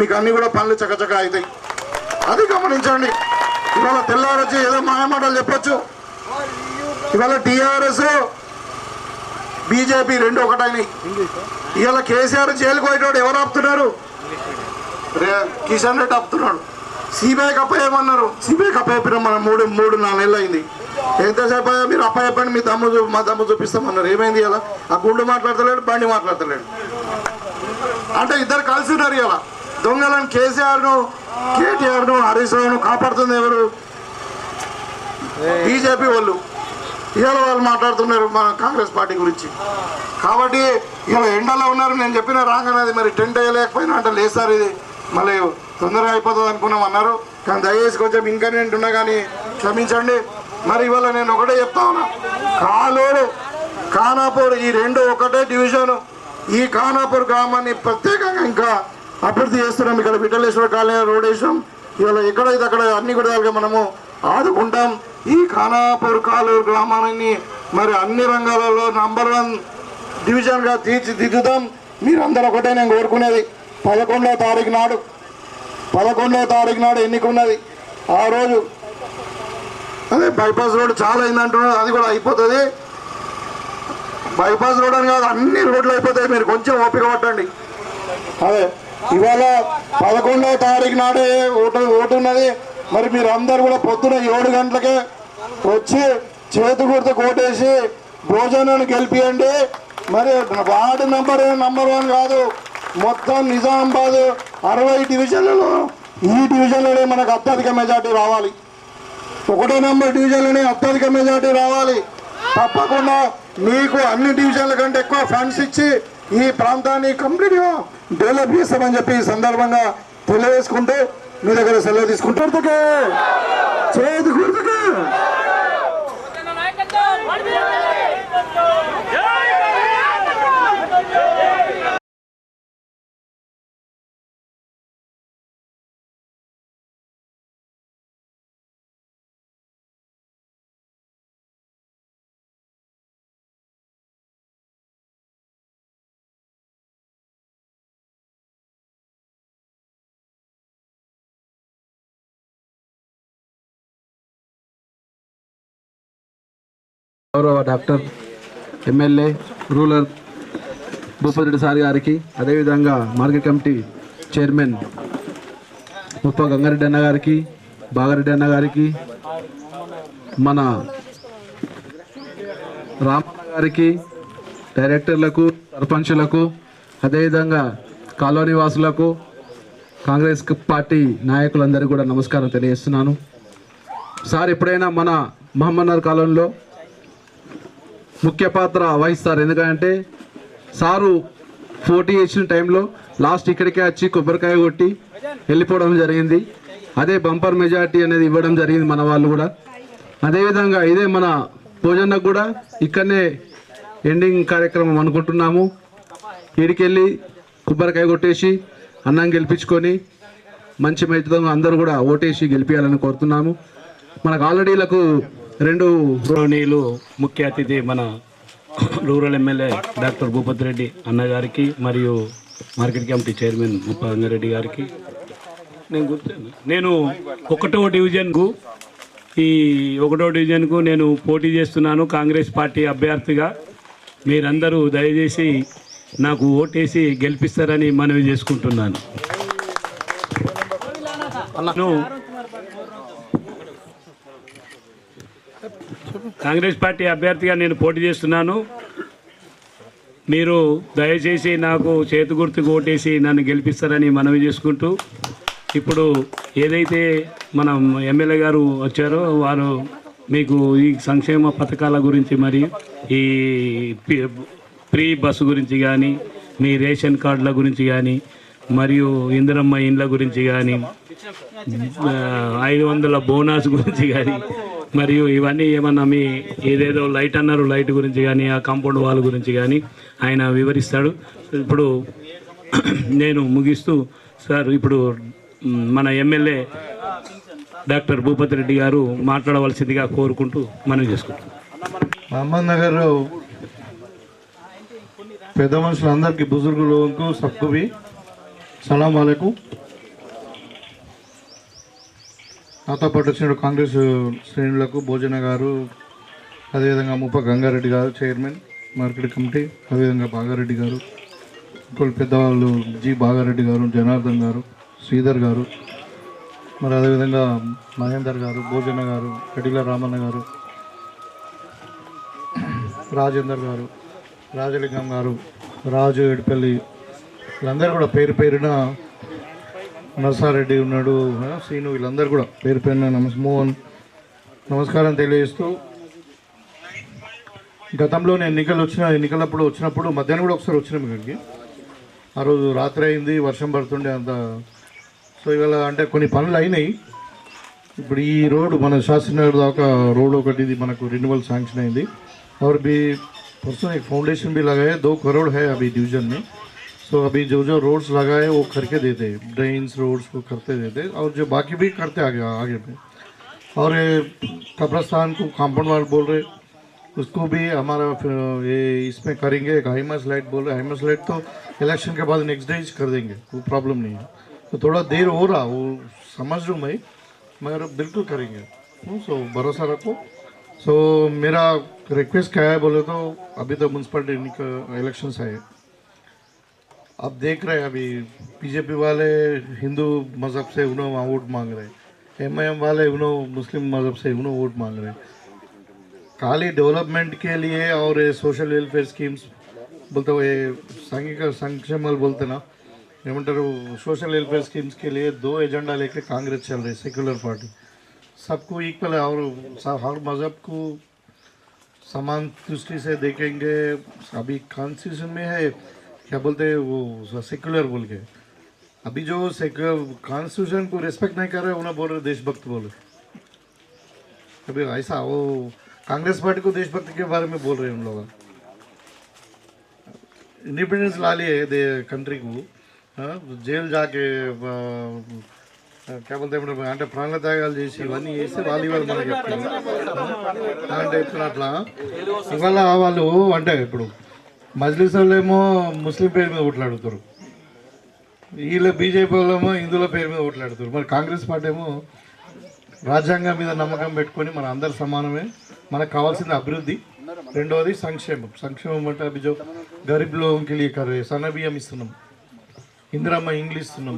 మీకు అన్ని కూడా పనులు చకచక అవుతాయి. అది గమనించండి. ఇవాళ తెల్లారొచ్చి ఏదో మాయమాటలు చెప్పొచ్చు. ఇవాళ టీఆర్ఎస్ బీజేపీ రెండు ఒకటైనాయి. ఇవాళ కేసీఆర్ జైలుకు పోయేటోడు ఎవరు ఆపుతున్నారు? కిషన్ రెడ్డి ఆపుతున్నాడు. సిబిఐకి అప్పయ్యమన్నారు, సిబిఐకి అప్పయ్యారు. మనం 3-4 నెలలు అయింది. ఎంతసేపు మీరు అప్పయ్యపండి, మీ మా దమ్ము చూపిస్తామన్నారు. ఏమైంది ఇలా? ఆ గుండు మాట్లాడతలేడు, బండి మాట్లాడతలేడు. అంటే ఇద్దరు కలిసి ఉన్నారు. ఇలా దొంగలను కేసీఆర్ను, కేటీఆర్ను, హరీష్ రావును కాపాడుతుంది ఎవరు? బీజేపీ వాళ్ళు. ఇవాళ వాళ్ళు మాట్లాడుతున్నారు మన కాంగ్రెస్ పార్టీ గురించి. కాబట్టి ఇలా ఎండలో ఉన్నారు. నేను చెప్పిన రాగానే మరి టెంట్ వేయలేకపోయినా అంటే లేదు సార్, ఇది మళ్ళీ తొందరగా అయిపోతుంది అనుకున్నాం అన్నారు. కానీ దయచేసి కొంచెం ఇన్కన్వీనియంట్ ఉన్నా కానీ క్షమించండి. మరి ఇవాళ నేను ఒకటే చెప్తా ఉన్నా, కాలోడు ఖానాపూర్ ఈ రెండు ఒకటే డివిజను. ఈ ఖానాపూర్ గ్రామాన్ని ప్రత్యేకంగా ఇంకా అభివృద్ధి చేస్తున్నాం. ఇక్కడ విఠలేశ్వర కాలనీ రోడ్ వేసాం. ఇవాళ ఎక్కడైతే అక్కడ అన్ని కూడా మనము ఆదుకుంటాం. ఈ ఖానాపూర్ కాలూరు గ్రామాన్ని మరి అన్ని రంగాలలో నంబర్ 1 డివిజన్గా తీర్చిదిద్దుతాం. మీరందరూ ఒకటే నేను కోరుకునేది, 11వ తారీఖు నాడు ఎన్నిక ఉన్నది. ఆ రోజు అదే బైపాస్ రోడ్ చాలా అయిందంటున్నారు, అది కూడా అయిపోతుంది. బైపాస్ రోడ్ అని కాదు, అన్ని రోడ్లు అయిపోతాయి. మీరు కొంచెం ఓపిక పట్టండి. అదే ఇవాళ 11వ తారీఖు నాడే ఓటు ఉన్నది. మరి మీరు అందరు కూడా పొద్దున 7 గంటలకే వచ్చి చేతి గుర్తు కోటేసి భోజనాన్ని గెలిపియండి. మరి వార్డు నంబర్ 1 కాదు, మొత్తం నిజామాబాద్ 60 డివిజన్లలో ఈ డివిజన్లోనే మనకు అత్యధిక మెజార్టీ రావాలి. 1వ నెంబర్ డివిజన్లోనే అత్యధిక మెజార్టీ రావాలి. తప్పకుండా మీకు అన్ని డివిజన్ల కంటే ఎక్కువ ఫండ్స్ ఇచ్చి ఈ ప్రాంతాన్ని కంప్లీట్గా డెవలప్ చేస్తామని చెప్పి ఈ సందర్భంగా తెలియజేసుకుంటూ మీ దగ్గర సెలవు తీసుకుంటూ చేతి గుర్తుకే గౌరవ doctor MLA rural Bhupathi Reddy sir గారికి, అదేవిధంగా మార్కెట్ కమిటీ చైర్మన్ ముప్ప గంగారెడ్డి అన్న గారికి, బాగారెడ్డి అన్న గారికి, మన రామన్న గారికి, డైరెక్టర్లకు, సర్పంచులకు, అదేవిధంగా కాలనీ వాసులకు, కాంగ్రెస్ పార్టీ నాయకులందరికీ కూడా నమస్కారం తెలియజేస్తున్నాను. సార్ ఎప్పుడైనా మన మహమ్మద్నగర్ కాలనీలో ముఖ్య పాత్ర వహిస్తారు. ఎందుకంటే సారు పోటీ చేసిన టైంలో లాస్ట్ ఇక్కడికే వచ్చి కొబ్బరికాయ కొట్టి వెళ్ళిపోవడం జరిగింది. అదే బంపర్ మెజార్టీ అనేది ఇవ్వడం జరిగింది మన వాళ్ళు కూడా. అదేవిధంగా ఇదే మన భోజనకు కూడా ఇక్కడనే ఎండింగ్ కార్యక్రమం అనుకుంటున్నాము. ఈడికెళ్ళి కొబ్బరికాయ కొట్టేసి అన్నం గెలిపించుకొని మంచి మెజార్టీతో అందరూ కూడా ఓటేసి గెలిపించాలని కోరుతున్నాము. మనకు ఆల్రెడీలకు 2 గౌరవనీయులు ముఖ్య అతిథి మన rural MLA doctor Bhupathi Reddy అన్న గారికి మరియు మార్కెట్ కమిటీ చైర్మన్ ముప్ప గంగారెడ్డి గారికి నేను 1వ డివిజన్కు నేను పోటీ చేస్తున్నాను కాంగ్రెస్ పార్టీ అభ్యర్థిగా. మీరందరూ దయచేసి నాకు ఓటేసి గెలిపిస్తారని మనవి చేసుకుంటున్నాను. కాంగ్రెస్ పార్టీ అభ్యర్థిగా నేను పోటీ చేస్తున్నాను. మీరు దయచేసి నాకు చేతి గుర్తుకు ఓటేసి నన్ను గెలిపిస్తారని మనవి చేసుకుంటూ, ఇప్పుడు ఏదైతే మన ఎమ్మెల్యే గారు వచ్చారో వారు మీకు ఈ సంక్షేమ పథకాల గురించి మరియు ఈ ఫ్రీ బస్సు గురించి కానీ, మీ రేషన్ కార్డుల గురించి కానీ, మరియు ఇందిరమ్మ ఇండ్ల గురించి కానీ, 500 బోనస్ గురించి కానీ, మరియు ఇవన్నీ ఏమన్నా మీ ఏదేదో లైట్ అన్నారు లైట్ గురించి కానీ, ఆ కాంపౌండ్ వాల్ గురించి కానీ ఆయన వివరిస్తాడు. ఇప్పుడు నేను ముగిస్తూ సార్, ఇప్పుడు మన ఎమ్మెల్యే డాక్టర్ భూపతి రెడ్డి గారు మాట్లాడవలసిందిగా కోరుకుంటూ మనవి చేసుకుంటాం. మహమ్మద్ నగర్లో పెద్ద మనుషులందరికీ బుజుర్గు లోగోं सबको भी సలాం వాలేకుం. నాతో పాటు వచ్చిన కాంగ్రెస్ శ్రేణులకు భోజన గారు, అదేవిధంగా ముప్ప గంగారెడ్డి గారు చైర్మన్ మార్కెట్ కమిటీ, అదేవిధంగా బాగారెడ్డి గారు, ఇంకోటి పెద్దవాళ్ళు జి బాగారెడ్డి గారు, జనార్దన్ గారు, శ్రీధర్ గారు, మరి అదేవిధంగా మహేందర్ గారు, భోజన గారు, కడిల రామన్న గారు, రాజేందర్ గారు, రాజలింగం గారు, రాజు ఎడిపల్లి, వీళ్ళందరూ కూడా పేరు పేరున, నర్సారెడ్డి ఉన్నాడు, శ్రీను, వీళ్ళందరూ కూడా పేరు పేరున మోహన్ నమస్కారం తెలియజేస్తూ, గతంలో నేను ఎన్నికలప్పుడు వచ్చినప్పుడు మధ్యాహ్నం కూడా ఒకసారి వచ్చినాం ఇక్కడికి. ఆ రోజు రాత్రి అయింది, వర్షం పడుతుండే అంత. సో ఇవాళ అంటే కొన్ని పనులు అయినాయి. ఇప్పుడు ఈ రోడ్డు మన శాస్త్రీనగర్ దాకా రోడ్ ఒకటి ఇది మనకు रिन्यूअल శాంక్షన్ అయింది. और भी परसों एक फाउंडेशन भी लगाए, 2 करोड़ है अभी डिवीजन में. सो अभी जो रोड्स लगाए वो करके देते, ड्रेन्स रोड्स को करते देते, और जो बाकी भी करते आगे में. और ये कब्रस्तान को कंपाउंड वाल बोल रहे, उसको भी हमारा ये इसमें करेंगे. एक हाईमस लाइट बोल रहे, हाईमस लाइट तो इलेक्शन के बाद नेक्स्ट डे कर देंगे, वो प्रॉब्लम नहीं है. तो थोड़ा देर हो रहा, वो समझ लूँ मैं, मगर बिल्कुल करेंगे. सो भरोसा रखो. सो मेरा रिक्वेस्ट क्या है बोले तो, अभी तो म्यूनसिपलिटी इलेक्शंस आए, अब देख रहे हैं, अभी बीजेपी वाले हिंदू मज़हब से उन्होंने वोट मांग रहे, एमआईएम वाले उन्होंने मुस्लिम मज़हब से उन्होंने वोट मांग रहे. खाली डेवलपमेंट के लिए और ये सोशल वेलफेयर स्कीम्स बोलते हुए सांघिक संक्षेम बोलते ना, ఏమంటారు सोशल वेलफेयर स्कीम्स के लिए 2 एजेंडा लेके कांग्रेस चल रही, सेक्युलर पार्टी. सबको इक्वल है और हर मज़हब को समान दृष्टि से देखेंगे. अभी कॉन्स्टिट्यूशन में है क्या बोलते हैं वो सेक्युलर बोल के, अभी जो सेक्युलर कॉन्स्टिट्यूशन को रिस्पेक्ट नहीं कर रहे उन्हें बोल रहे देशभक्त बोले. अभी ऐसा वो कांग्रेस पार्टी को देशभक्ति के बारे में बोल रहे हैं उन लोग. इंडिपेंडेंस ला लिए दे कंट्री को, जेल जाके क्या बोलते हैं అంటే ప్రాణత్యాగాలు చేసి ఇవన్నీ చేస్తే వాళ్ళు మనకి అంటే అట్లా ఇవాళ వాళ్ళు అంటే ఇప్పుడు మజ్లిస్ వాళ్ళేమో ముస్లిం పేరు మీద ఓట్లాడుతారు, వీళ్ళ బీజేపీ వాళ్ళేమో హిందువుల పేరు మీద ఓట్లాడుతారు. మరి కాంగ్రెస్ పార్టీ ఏమో రాజ్యాంగం మీద నమ్మకం పెట్టుకొని మన అందరు సమానమే, మనకు కావాల్సింది అభివృద్ధి, రెండవది సంక్షేమం. సంక్షేమం అంటే అవి జో గరీబ్ లోగోं के लिए कर रहे, సన్న బియ్యం ఇస్తున్నాం, ఇందిరమ్మ ఇంగ్లీష్ ఇస్తున్నాం,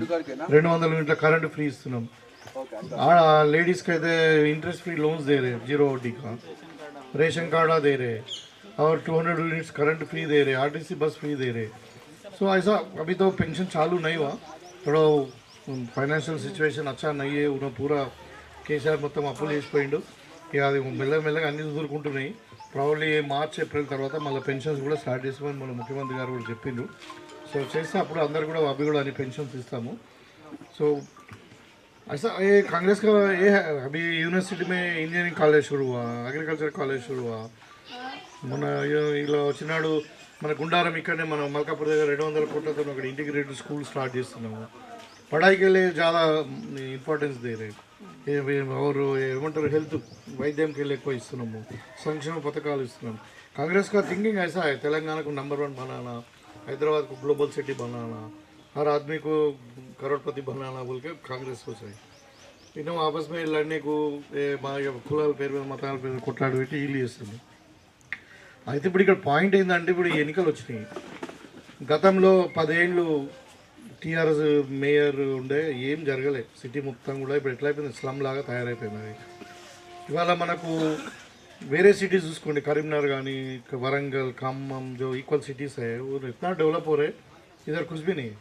200 యూనిట్ల కరెంటు ఫ్రీ ఇస్తున్నాం, లేడీస్కి అయితే इंटरेस्ट फ्री लोन्स दे रहे 0 वड्डी का, रेशन कार्ड दे रहे, और 200 यूनिट्स करंट फ्री दे रहे, आरटीसी बस फ्री दे रहे. सो ऐसा अभी तो पेंशन चालू नहीं हुआ, थोड़ा फाइनेंशियल सिचुएशन अच्छा नहीं है. उन्हें पूरा కేసీఆర్ మొత్తం అప్పులు చేసిపోయిండు. ఇక అది మెల్లమెల్లగా అన్ని కుదురుకుంటున్నాయి. ప్రాబ్లీ మార్చ్ ఏప్రిల్ తర్వాత మళ్ళీ పెన్షన్స్ కూడా స్టార్ట్ చేసామని మన ముఖ్యమంత్రి గారు కూడా చెప్పిండు. సో చేస్తే అప్పుడు అందరు కూడా అవి కూడా అన్ని పెన్షన్స్ ఇస్తాము. సో ऐसा ये कांग्रेस का ये है. अभी यूनिवर्सिटी में इंजीनियरिंग कॉलेज शुरू हुआ, अग्रिकल्चर कॉलेज शुरू हुआ. మన ఇలా వచ్చినాడు మన గుండారం ఇక్కడనే మన మల్కాపూర్ దగ్గర 200 కోట్లతో అక్కడ ఇంటిగ్రేటెడ్ స్కూల్ స్టార్ట్ చేస్తున్నాము. పढ़ाई के लिए ज़्यादा इंपॉर्टेंस दे रहे, और ఏమంటారు హెల్త్ వైద్యం के लिए ఎక్కువ ఇస్తున్నాము, సంక్షేమ పథకాలు ఇస్తున్నాము. कांग्रेस का थिंकिंग ऐसा है, तेलंगाना को नंबर 1 बनाना, हैदराबाद को ग्लोबल सिटी बनाना, हर आदमी को करोड़पति बनाना बोल के कांग्रेस सोच रही. इन्हों आपस में लड़ने को కులాల పేరు మీద మతాల పేరు కొట్లాడి పెట్టి వీళ్ళు చేస్తుంది. అయితే ఇప్పుడు ఇక్కడ పాయింట్ ఏంటంటే, ఇప్పుడు ఎన్నికలు వచ్చినాయి. గతంలో 10 ఏళ్ళు టీఆర్ఎస్ మేయర్ ఉండే, ఏం జరగలే. సిటీ మొత్తం కూడా ఇప్పుడు ఎట్లయిపోయింది, స్లమ్ లాగా తయారైపోయింది. ఇవాళ మనకు వేరే సిటీస్ చూసుకోండి, కరీంనగర్ కానీ వరంగల్, ఖమ్మం, जो ఈక్వల్ సిటీస్ है वो इतना डेवलप हो रहे, इधर कुछ भी नहीं.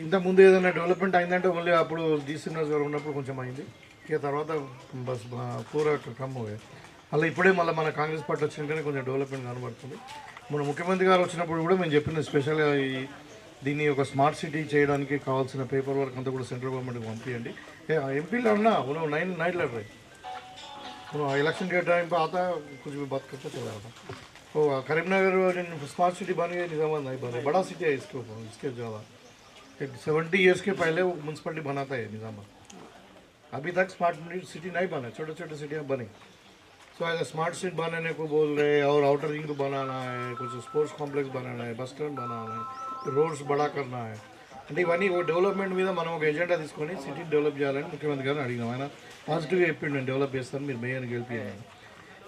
ఇంతకుముందు ఏదైనా డెవలప్మెంట్ అయిందంటే ఓన్లీ అప్పుడు జీసీఎస్ గారు ఉన్నప్పుడు కొంచెం అయింది, ఇక తర్వాత బస్ పూరా కమ్మే. అలా ఇప్పుడే మళ్ళీ మన కాంగ్రెస్ పార్టీ వచ్చినాకనే కొంచెం డెవలప్మెంట్ కనబడుతుంది. మన ముఖ్యమంత్రి గారు వచ్చినప్పుడు కూడా మేము చెప్పిన స్పెషల్గా దీన్ని ఒక స్మార్ట్ సిటీ చేయడానికి కావాల్సిన పేపర్ వర్క్ అంతా కూడా సెంట్రల్ గవర్నమెంట్కి పంపించండి. ఎంపీలు అన్నా उन्होंने 9 नाइट लड़ रहे, उन्होंने इलेक्शन के टाइम पर आता कुछ भी बात करते चला जाता. तो करीमनगर स्मार्ट सिटी बन गई, निजामाबाद नहीं बने, बड़ा सिटी है इसके ऊपर, इसके ज़्यादा 70 ईयर्स के पहले वो म्यूनसिपलिटी बनाता है निजामाबाद। अभी तक स्मार्ट सिटी नहीं बना, छोटे छोटे सिटियाँ बनी। सो एज स्मार्ट सिटी बनाने को बोल रहे हैं, और आउटर रिंग बनाना है, कुछ स्पोर्ट्स कॉम्प्लेक्स बनाना है, बस स्टैंड बनाना है, रोड्स बड़ा करना है। అంటే ఇవన్నీ ఓ డెవలప్మెంట్ మీద మనం ఒక ఎజెండా తీసుకొని సిటీ డెవలప్ చేయాలని ముఖ్యమంత్రి గారిని అడిగినాం. ఆయన పాజిటివ్గా చెప్పిండు, నేను డెవలప్ చేస్తాను, మీరు మేయర్ని గెలిపియాలని.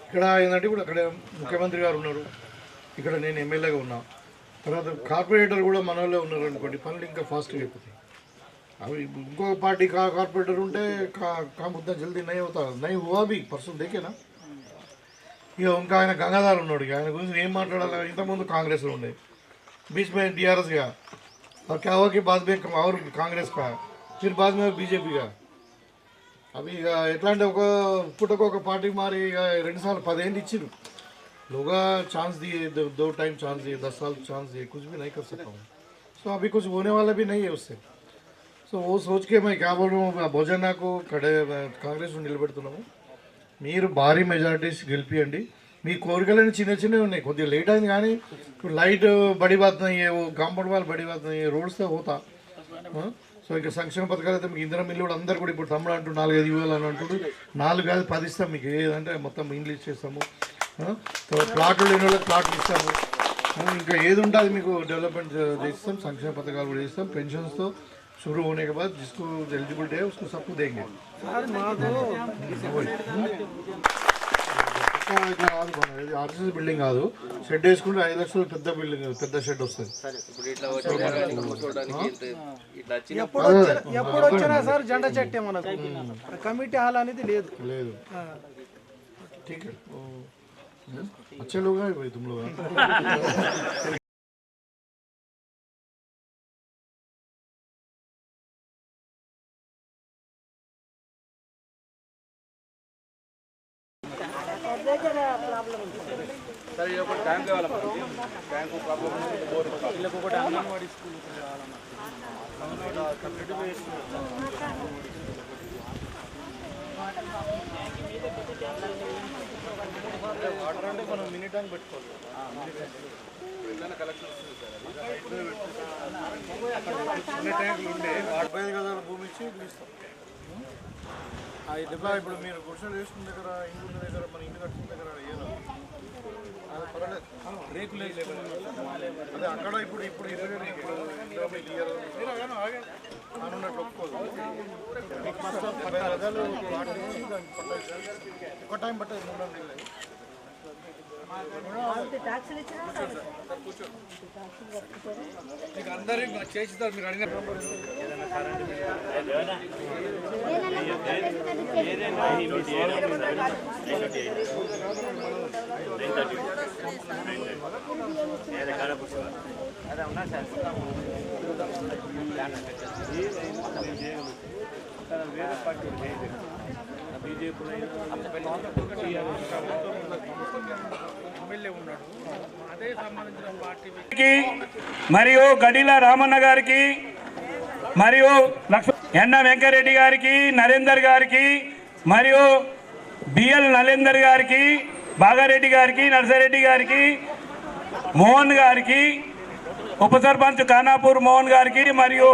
ఇక్కడ ఏంటంటే ఇప్పుడు అక్కడ ముఖ్యమంత్రి గారు ఉన్నారు, ఇక్కడ నేను ఎమ్మెల్యేగా ఉన్నా, తర్వాత కార్పొరేటర్ కూడా మన వాళ్ళే ఉన్నారు అనుకోండి, పనులు ఇంకా ఫాస్ట్గా అయిపోతాయి. అవి ఇంకో పార్టీ కార్పొరేటర్ ఉంటే काम उतना जल्दी नहीं होता, नहीं हुआ भी। परसों देखे ना, ఇక ఇంకా ఆయన గంగాధర్ ఉన్నాడు, ఆయన గురించి ఏం మాట్లాడాలి. ఇంతకుముందు కాంగ్రెస్లో ఉండే, बीच में DRS गया और क्या हुआ कि बाद में और कांग्रेस का, फिर बाद में बीजेपी का. अभी एट्ला पुटको पार्टी मारी 2 साल 10 ఏళ్ళు इच्छी लोग चांस दिए, 2 टाइम चांस दिए, 10 साल चांस दिए, कुछ भी नहीं कर सकता हूँ. सो अभी कुछ होने वाला भी नहीं है उससे. सो वो सोच के मैं क्या बोल रहा हूँ, భోజన को కడే కాంగ్రెస్ నిలబెడుతున్నాము. మీరు భారీ మెజారిటీస్ గెలిపియండి. మీ కోరికలని చిన్న చిన్నవి ఉన్నాయి, కొద్దిగా లేట్ అయింది కానీ ఇప్పుడు లైట్ బడి బాత్ नहीं वो కాంపౌండ్ వాల్ బడి బాత్ नहीं, రోడ్స్ తో होता. సో ఇక సంక్షేమ పథకాలు అయితే మీకు ఇంధనం ఇల్లు కూడా అందరు కూడా ఇప్పుడు తమ్ముడు అంటూ 4-5 ఇవ్వాలి అని అంటున్నారు. 4 కాదు 10 ఇస్తాం మీకు, ఏదంటే మొత్తం ఇండ్లు ఇచ్చేస్తాము. ప్లాట్లు లేని వాళ్ళకి ప్లాట్లు ఇస్తాము. ఇంకా ఏది ఉంటుంది మీకు డెవలప్మెంట్ చేస్తాం, సంక్షేమ పథకాలు కూడా చేస్తాం. పెన్షన్స్తో शुरू होने के बाद जिसको एलिजिबिलिटी है उसको सबको देंगे. ఆర్టీసీ బిల్డింగ్ కాదు, షెడ్ వేసుకుంటే 5 లక్షలు పెద్ద బిల్డింగ్, పెద్ద షెడ్ వస్తుంది. ఎప్పుడు వచ్చినా సార్ జెండా చెట్టే మనకు, కమిటీ హాల్ అనేది లేదు. ठीक है, अच्छे लोग हैं भाई तुम लोग. सर ये टैंक वाला tank problem anganwadi school water అంటే మనం మినీ ట్యాంక్ పెట్టుకోవాలి. కలెక్షన్ చిన్న ట్యాంకులు ఉండే 5 గజాల భూమి ఇచ్చి ఇస్తాం. ఇట్లా ఇప్పుడు మీరు గుడిసెలు వేసుకున్న దగ్గర, ఇంటి దగ్గర, మన ఇంటి కట్టుకున్న దగ్గర ఏదో పర్వాలేదు, రేకులు అదే అక్కడ ఇప్పుడు ఇప్పుడు అనున్నట్టు ఒప్పుకోదు. మీకు ఫస్ట్ 10 గజాలు ఒక టైం పట్టదు, 3 నెలలు. మీకు అందరూ చేస్తారు, మీరు అడిగిన మరియు గడిల రామన్న గారికి, మరియు ఎన్న వెంకరెడ్డి గారికి, నరేందర్ గారికి, మరియు బిఎల్ నరేందర్ గారికి, బాగారెడ్డి గారికి, నర్సారెడ్డి గారికి, మోహన్ గారికి, ఉప సర్పంచ్ ఖానాపూర్ మోహన్ గారికి, మరియు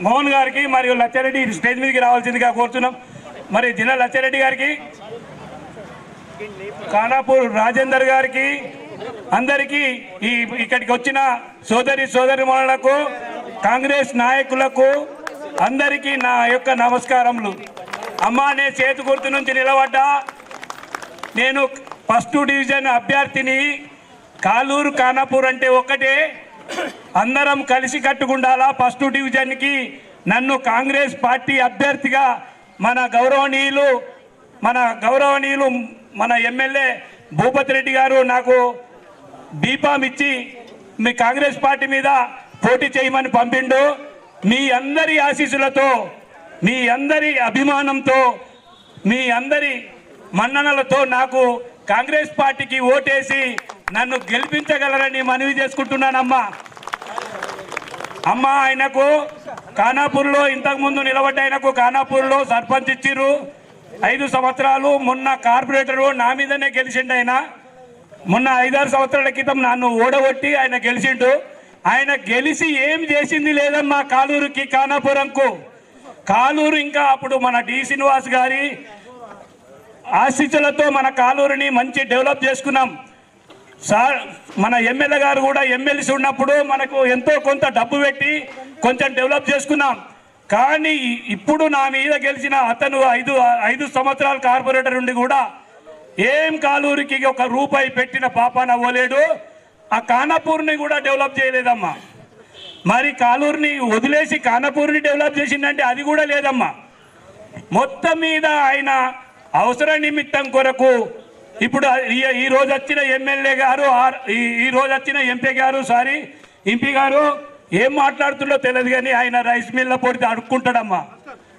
మోహన్ గారికి, మరియు లచ్చారెడ్డి స్టేజ్ మీదకి రావాల్సిందిగా కోరుతున్నాం. మరి జిల్లా లచ్చారెడ్డి గారికి, ఖానాపూర్ రాజేందర్ గారికి, అందరికీ ఇక్కడికి వచ్చిన సోదరిమణులకు, కాంగ్రెస్ నాయకులకు అందరికీ నా యొక్క నమస్కారములు. అమ్మా, నేను చేతి గుర్తు నుంచి నిలబడ్డా. నేను ఫస్ట్ డివిజన్ అభ్యర్థిని. కాలూరు ఖానాపూర్ అంటే ఒక్కటే, అందరం కలిసి కట్టుకుండాలా. ఫస్ట్ డివిజన్కి నన్ను కాంగ్రెస్ పార్టీ అభ్యర్థిగా మన గౌరవనీయులు మన ఎమ్మెల్యే భూపతి రెడ్డి గారు నాకు బీఫామ్ ఇచ్చి మీ కాంగ్రెస్ పార్టీ మీద పోటీ చేయమని పంపిండు. మీ అందరి ఆశీస్సులతో, మీ అందరి అభిమానంతో, మీ అందరి మన్ననలతో నాకు కాంగ్రెస్ పార్టీకి ఓటేసి నన్ను గెలిపించగలరని మనవి చేసుకుంటున్నానమ్మా. అమ్మ, ఆయనకు ఖానాపూర్లో ఇంతకుముందు నిలబడ్డ ఆయనకు ఖానాపూర్లో సర్పంచ్ ఇచ్చిర్రు 5 సంవత్సరాలు. మొన్న కార్పొరేటరు నా మీదనే గెలిచిండు. ఆయన మొన్న 5-6 సంవత్సరాల క్రితం నన్ను ఓడగొట్టి ఆయన గెలిచిండు. ఆయన గెలిచి ఏం చేసింది లేదమ్మా కాలూరుకి, ఖానాపురంకు. కాలూరు ఇంకా అప్పుడు మన డి శ్రీనివాస్ గారి ఆశీస్సులతో మన కాలూరుని మంచి డెవలప్ చేసుకున్నాం సార్. మన ఎమ్మెల్యే గారు కూడా ఎమ్మెల్సీ ఉన్నప్పుడు మనకు ఎంతో కొంత డబ్బు పెట్టి కొంచెం డెవలప్ చేసుకున్నాం. కానీ ఇప్పుడు నా మీద గెలిచిన అతను 5 సంవత్సరాల కార్పొరేటర్ ఉండి కూడా ఏం కాలూరుకి ఒక రూపాయి పెట్టిన పాపాన అవ్వలేడు. ఆ ఖానాపూర్ని కూడా డెవలప్ చేయలేదమ్మా. మరి కాలూరుని వదిలేసి ఖానాపూర్ని డెవలప్ చేసిందంటే అది కూడా లేదమ్మా. మొత్తం మీద ఆయన అవసర నిమిత్తం కొరకు ఇప్పుడు ఈ రోజు వచ్చిన ఎమ్మెల్యే గారు, ఈ రోజు వచ్చిన ఎంపీ గారు ఏం మాట్లాడుతుండో తెలియదు కానీ ఆయన రైస్ మిల్ల పొడితే అడుక్కుంటాడమ్మా.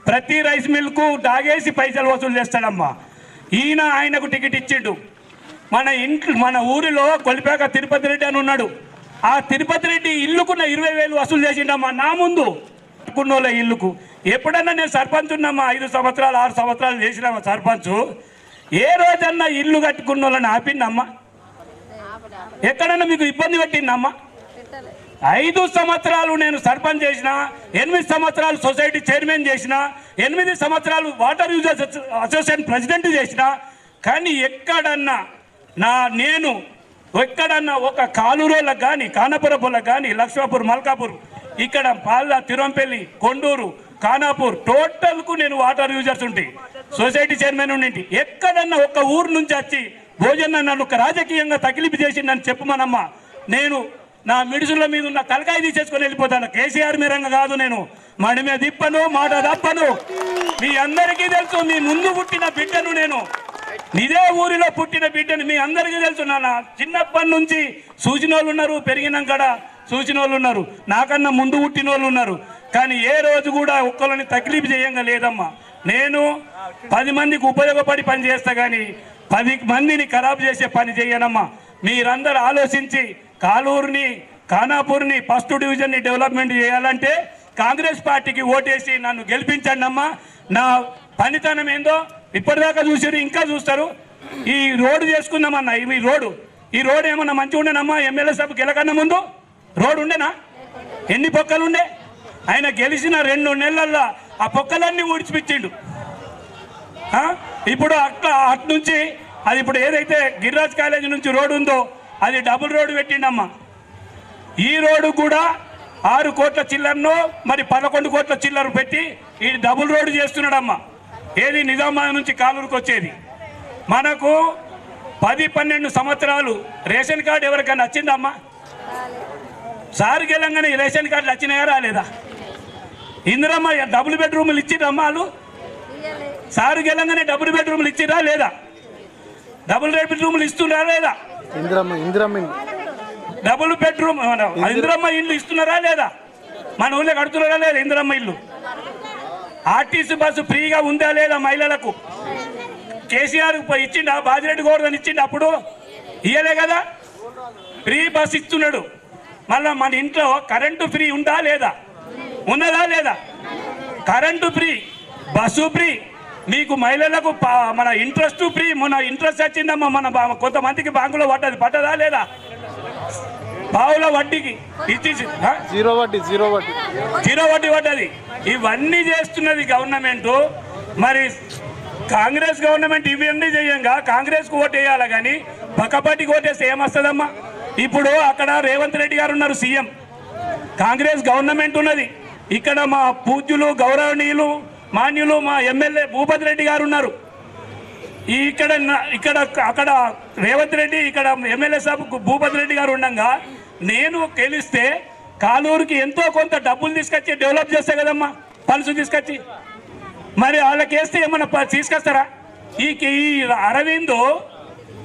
ప్రతి రైస్ మిల్కు డాగేసి పైసలు వసూలు చేస్తాడమ్మా. ఆయనకు టికెట్ ఇచ్చిండు. మన ఊరిలో కొలిపేక తిరుపతి రెడ్డి అని ఉన్నాడు. ఆ తిరుపతి రెడ్డి ఇల్లుకున్న 20,000 వసూలు చేసిండమ్మా నా ముందు. కున్నోళ్ళ ఇల్లుకు ఎప్పుడన్నా నేను సర్పంచ్ ఉన్నామా 5 సంవత్సరాలు 6 సంవత్సరాలు చేసినామా సర్పంచ్. ఏ రోజన్నా ఇల్లు కట్టుకున్న వాళ్ళని ఆపిందమ్మా? ఎక్కడన్నా మీకు ఇబ్బంది పెట్టిందమ్మా? 5 సంవత్సరాలు నేను సర్పంచ్ చేసిన, 8 సంవత్సరాలు సొసైటీ చైర్మన్ చేసిన, 8 సంవత్సరాలు వాటర్ యూజర్స్ అసోసియేషన్ ప్రెసిడెంట్ చేసిన. కానీ ఎక్కడన్నా ఎక్కడన్నా ఒక కాలూరులకు కానీ, ఖానాపురంలకు కానీ, లక్ష్మాపూర్, మల్కాపూర్, ఇక్కడ పాల్ల, తిరువంపల్లి, కొండూరు, ఖానాపూర్ టోటల్కు నేను వాటర్ యూజర్స్ ఉంటాయి, సొసైటీ చైర్మన్ ఉండి ఎక్కడన్నా ఒక ఊరు నుంచి వచ్చి భోజన నన్ను ఒక రాజకీయంగా తగిలిపి చేసి నన్ను చెప్పమనమ్మా. నేను నా మిడుసుల మీద ఉన్న తలకాయ తీసేసుకొని వెళ్ళిపోతాను. కేసీఆర్ మీరంగా కాదు, నేను మడి మీద తిప్పను, మాట తప్పను. మీ అందరికీ తెలుసు, మీ ముందు పుట్టిన బిడ్డను నేను, ఇదే ఊరిలో పుట్టిన బిడ్డను మీ అందరికీ తెలుసు. నా చిన్నప్పటి నుంచి చూసిన వాళ్ళు ఉన్నారు, పెరిగినాక చూసిన వాళ్ళు ఉన్నారు, నాకన్నా ముందు పుట్టిన వాళ్ళు ఉన్నారు. కానీ ఏ రోజు కూడా ఒక్కరిని తక్లీఫ్ చేయంగా లేదమ్మా. నేను 10 మందికి ఉపయోగపడి పని చేస్తా కానీ 10 మందిని ఖరాబ్ చేసే పని చేయనమ్మా. మీరందరూ ఆలోచించి కాలూరుని, ఖానాపూర్ని, ఫస్ట్ డివిజన్ని డెవలప్మెంట్ చేయాలంటే కాంగ్రెస్ పార్టీకి ఓటేసి నన్ను గెలిపించండి అమ్మా. నా పనితనం ఏందో ఇప్పటిదాకా చూసారు, ఇంకా చూస్తారు. ఈ రోడ్డు చేసుకుందామన్నా, ఈ రోడ్డు ఏమన్నా మంచిగా ఉండేనమ్మా? ఎమ్మెల్యే సభ గెలకన్నా ముందు రోడ్డు ఉండేనా? ఎన్ని పొక్కలు ఉండే? ఆయన గెలిచిన 2 నెలల్లో ఆ పొక్కలన్నీ ఊడ్చిపించిండు. ఇప్పుడు అటు నుంచి అది ఇప్పుడు ఏదైతే గిరిరాజ్ కాలేజీ నుంచి రోడ్డు ఉందో అది డబుల్ రోడ్డు పెట్టిండమ్మా. ఈ రోడ్డు కూడా 6 కోట్ల చిల్లరను మరి 11 కోట్ల చిల్లర పెట్టి ఈ డబుల్ రోడ్డు చేస్తున్నాడమ్మా. ఏది నిజామాబాద్ నుంచి కాలూరుకు వచ్చేది. మనకు 10-12 సంవత్సరాలు రేషన్ కార్డు ఎవరికైనా వచ్చిందమ్మా? సార్ గెలంగానే రేషన్ కార్డులు వచ్చినాయా రాలేదా? ఇందిరమ్మ డబుల్ బెడ్రూములు ఇచ్చిరమ్మా వాళ్ళు? సారు గెలంగానే డబుల్ బెడ్రూములు ఇచ్చిరా లేదా? డబుల్ బెడ్రూములు ఇస్తున్నారా లేదా? డబుల్ బెడ్రూమ్ ఇందిరమ్మ ఇల్లు ఇస్తున్నారా లేదా? మన ఊళ్ళో కడుతున్నారా లేదా ఇందిరమ్మ ఇల్లు? ఆర్టీసీ బస్సు ఫ్రీగా ఉందా లేదా మహిళలకు? కేసీఆర్ ఇచ్చిండా? బాజిరెడ్డి గోవర్ధన్ ఇచ్చిండు, అప్పుడు ఇయ్యలే కదా? ఫ్రీ బస్ ఇస్తున్నాడు. మళ్ళీ మన ఇంట్లో కరెంటు ఫ్రీ ఉందా లేదా? ఉన్నదా లేదా? కరెంటు ఫ్రీ, బస్సు ఫ్రీ, మీకు మహిళలకు మన ఇంట్రెస్ట్ ఫ్రీ. మన ఇంట్రెస్ట్ వచ్చిందమ్మా, మన కొంతమందికి బ్యాంకులో పట్టదా లేదా? పావుల వడ్డీకి ఇచ్చేసి జీరో వడ్డీ పడ్డది. ఇవన్నీ చేస్తున్నది గవర్నమెంట్. మరి కాంగ్రెస్ గవర్నమెంట్ ఇవన్నీ చేయంగా కాంగ్రెస్కు ఓటు వేయాలి కానీ పక్కపాటికి ఓటేస్తే ఏమొస్తుందమ్మా? ఇప్పుడు అక్కడ రేవంత్ రెడ్డి గారు ఉన్నారు సీఎం, కాంగ్రెస్ గవర్నమెంట్ ఉన్నది. ఇక్కడ మా పూజ్యులు, గౌరవనీయులు, మాన్యులు మా ఎమ్మెల్యే భూపతి రెడ్డి గారు ఉన్నారు. అక్కడ రేవంత్ రెడ్డి, ఇక్కడ ఎమ్మెల్యే సాబ్ భూపతి రెడ్డి గారు ఉండగా నేను గెలిస్తే కాలూరుకి ఎంతో కొంత డబ్బులు తీసుకొచ్చి డెవలప్ చేస్తే కదమ్మా, పలుసు తీసుకొచ్చి. మరి వాళ్ళకి వేస్తే ఏమన్నా తీసుకొస్తారా? ఈ అరవింద్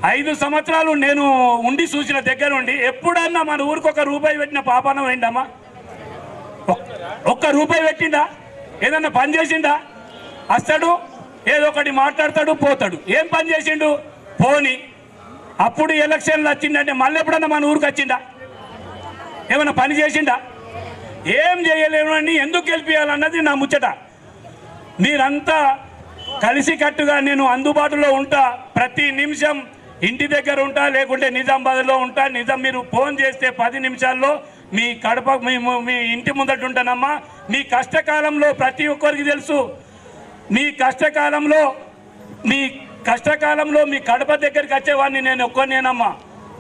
5 సంవత్సరాలు నేను ఉండి చూసిన దగ్గర ఉండి ఎప్పుడన్నా మన ఊరికి ₹1 పెట్టిన పాపానం ఏంటమ్మా? ₹1 పెట్టిండా? ఏదన్నా పని చేసిండా? వస్తాడు, ఏదో ఒకటి మాట్లాడతాడు, పోతాడు. ఏం పని చేసిండు? పోని. అప్పుడు ఎలక్షన్లు వచ్చిందంటే మళ్ళీ ఎప్పుడన్నా మన ఊరికి వచ్చిండా? ఏమన్నా పని చేసిండా? ఏం చేయలేము అని ఎందుకు గెలిపించాలన్నది నా ముచ్చట. మీరంతా కలిసికట్టుగా నేను అందుబాటులో ఉంటా, ప్రతి నిమిషం ఇంటి దగ్గర ఉంటా, లేకుంటే నిజామాబాద్లో ఉంటా. మీరు ఫోన్ చేస్తే 10 నిమిషాల్లో మీ కడప మీ ఇంటి ముందట ఉంటానమ్మా. మీ కష్టకాలంలో ప్రతి ఒక్కరికి తెలుసు, మీ కష్టకాలంలో మీ కడప దగ్గరికి వచ్చేవాడిని నేను ఒక్కనేనమ్మా.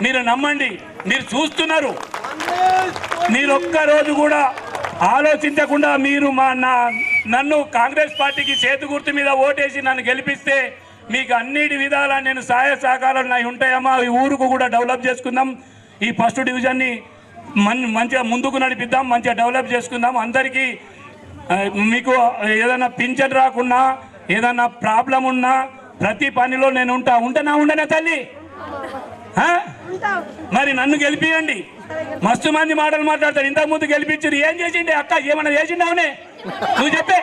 మీరు నమ్మండి, మీరు చూస్తున్నారు. మీరు ఒక్కరోజు కూడా ఆలోచించకుండా మీరు నన్ను కాంగ్రెస్ పార్టీకి చేతి గుర్తు మీద ఓటేసి నన్ను గెలిపిస్తే మీకు అన్నిటి విధాలా నేను సహాయ సహకారాలు నాకు ఉంటాయమ్మా. ఈ ఊరుకు కూడా డెవలప్ చేసుకుందాం, ఈ ఫస్ట్ డివిజన్ని మంచిగా ముందుకు నడిపిద్దాం, మంచిగా డెవలప్ చేసుకుందాం. అందరికీ మీకు ఏదైనా పింఛన్ రాకున్నా ఏదైనా ప్రాబ్లం ఉన్నా ప్రతి పనిలో నేను ఉండనా తల్లి? మరి నన్ను గెలిపియండి. మస్తు మంది మాటలు మాట్లాడతారు. ఇంతకుముందు గెలిపించారు, ఏం చేసిండే అక్క? ఏమన్నా చేసిండావునే? నువ్వు చెప్పే,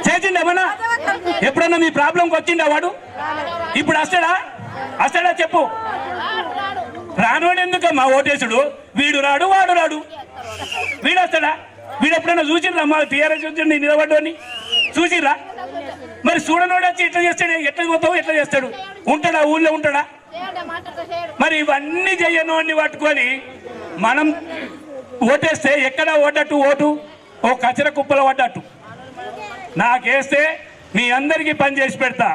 చేసిండేమన్నా? ఎప్పుడన్నా మీ ప్రాబ్లంకి వచ్చిండా వాడు? ఇప్పుడు వస్తాడా చెప్పు? రానివాడు ఎందుకమ్మా ఓటేసుడు? వీడు రాడు, వాడు రాడు. వీడు వస్తాడా? వీడు ఎప్పుడైనా చూసిండ్రా మా టీఆర్ఎస్ చూసిండి నిలబడ్డు అని? చూసిర్రా? మరి చూడనోడు వచ్చి ఎట్లా చేస్తాడు? ఎట్లా పోతావు? ఎట్లా చేస్తాడు? ఉంటాడా? ఊళ్ళో ఉంటాడా? మరి ఇవన్నీ చెయ్యనోడిని పట్టుకొని మనం ఓటేస్తే ఎక్కడ ఓటట్టు? ఓటు ఓ కచర కుప్పల పడ్డట్టు. నాకేస్తే మీ అందరికీ పని చేసి పెడతా.